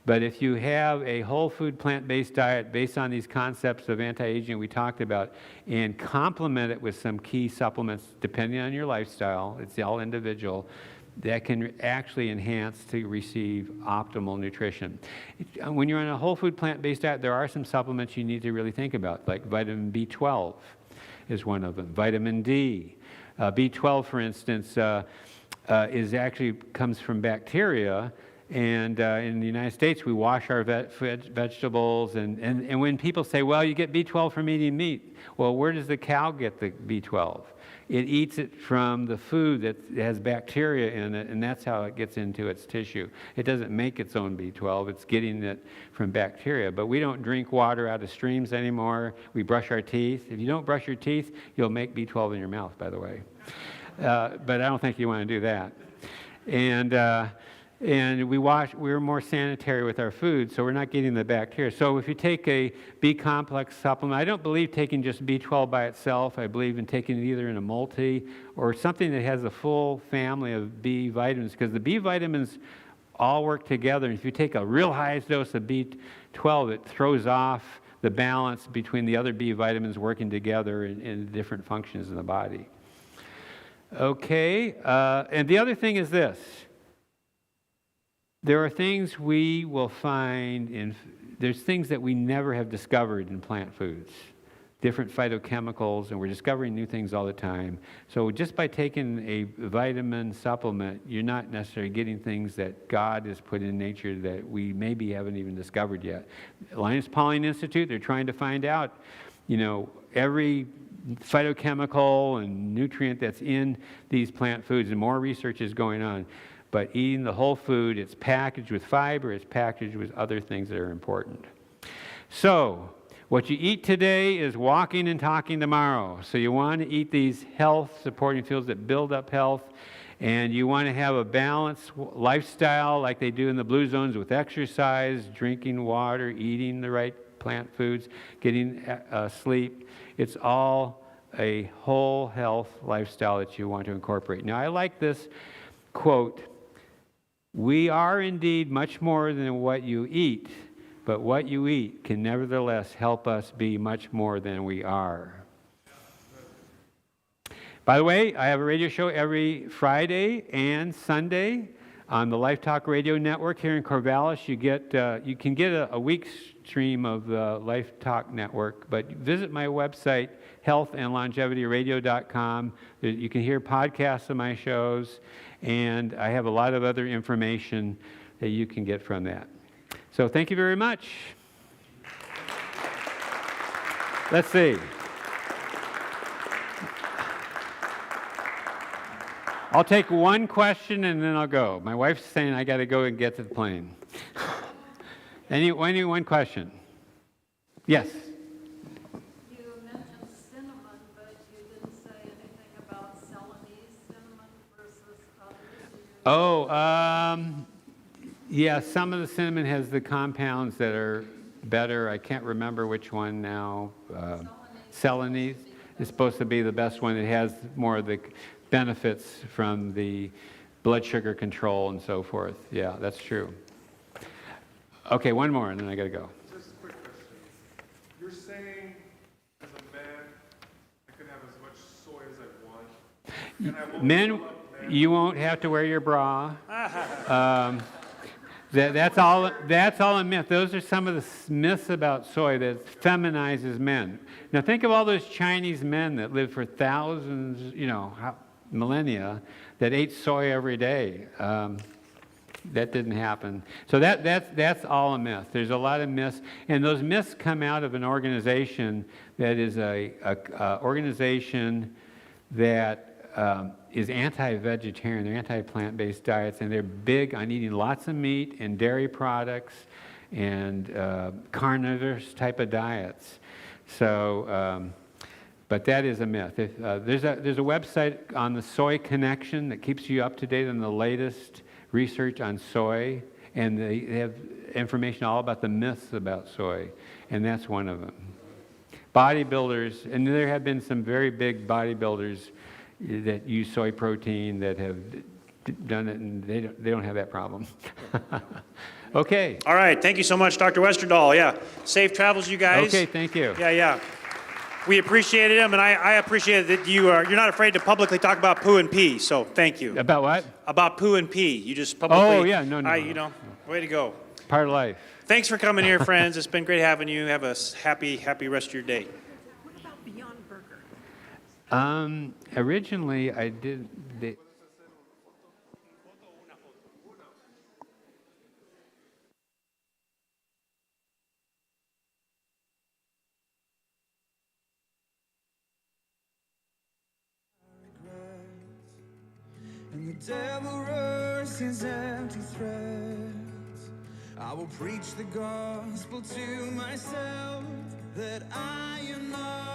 But if you have a whole food plant-based diet based on these concepts of anti-aging we talked about and complement it with some key supplements depending on your lifestyle, it's all individual, that can actually enhance to receive optimal nutrition. When you're on a whole food plant-based diet, there are some supplements you need to really think about, like vitamin B12 is one of them, vitamin D. B12, for instance, comes from bacteria, and in the United States, we wash our vegetables, and when people say, well, you get B12 from eating meat, well, where does the cow get the B12? It eats it from the food that has bacteria in it, and that's how it gets into its tissue. It doesn't make its own B12. It's getting it from bacteria. But we don't drink water out of streams anymore. We brush our teeth. If you don't brush your teeth, you'll make B12 in your mouth, by the way. But I don't think you want to do that. And we're more sanitary with our food, so we're not getting the bacteria. So if you take a B-complex supplement, I don't believe taking just B12 by itself. I believe in taking it either in a multi or something that has a full family of B vitamins, because the B vitamins all work together. And if you take a real high dose of B12, it throws off the balance between the other B vitamins working together in different functions in the body. Okay, and the other thing is this. There are things we will find there's things that we never have discovered in plant foods. Different phytochemicals, and we're discovering new things all the time. So just by taking a vitamin supplement, you're not necessarily getting things that God has put in nature that we maybe haven't even discovered yet. Linus Pauling Institute, they're trying to find out, every phytochemical and nutrient that's in these plant foods, and more research is going on. But eating the whole food, it's packaged with fiber, it's packaged with other things that are important. So, what you eat today is walking and talking tomorrow. So you want to eat these health-supporting foods that build up health, and you want to have a balanced lifestyle like they do in the blue zones with exercise, drinking water, eating the right plant foods, getting sleep. It's all a whole health lifestyle that you want to incorporate. Now, I like this quote, "We are indeed much more than what you eat, but what you eat can nevertheless help us be much more than we are." By the way, I have a radio show every Friday and Sunday on the Life Talk Radio Network here in Corvallis. You can get a week's stream of the Life Talk Network, but visit my website, healthandlongevityradio.com. You can hear podcasts of my shows, and I have a lot of other information that you can get from that. So thank you very much. Let's see. I'll take one question and then I'll go. My wife's saying I got to go and get to the plane. Any one question? Yes. You mentioned cinnamon, but you didn't say anything about Celanese cinnamon versus others. Yeah, some of the cinnamon has the compounds that are better. I can't remember which one now. Celanese is supposed to be the best one. It has more of the benefits from the blood sugar control and so forth. Yeah, that's true. Okay, one more, and then I got to go. Just a quick question. You're saying, as a man, I can have as much soy as I want, and I won't Men, fill up men? you won't have to wear your bra. That's all a myth. Those are some of the myths about soy that feminizes men. Now think of all those Chinese men that lived for thousands, millennia, that ate soy every day. That didn't happen. So that's all a myth. There's a lot of myths, and those myths come out of an organization that is a organization that is anti-vegetarian. They're anti-plant-based diets, and they're big on eating lots of meat and dairy products and carnivorous type of diets. So, but that is a myth. There's a website on the Soy Connection that keeps you up to date on the latest research on soy, and they have information all about the myths about soy, and that's one of them. Bodybuilders, and there have been some very big bodybuilders that use soy protein that have done it, and they don't have that problem. Okay. All right, thank you so much, Dr. Westerdahl. Yeah, safe travels, you guys. Okay, thank you. Yeah. We appreciated him, and I appreciate that you're not afraid to publicly talk about poo and pee. So thank you. About what? About poo and pee. You just publicly. Oh yeah, no. Way to go. Part of life. Thanks for coming here, friends. It's been great having you. Have a happy rest of your day. What about Beyond Burger? Originally, I did. And the devil roars his empty threats. I will preach the gospel to myself that I am not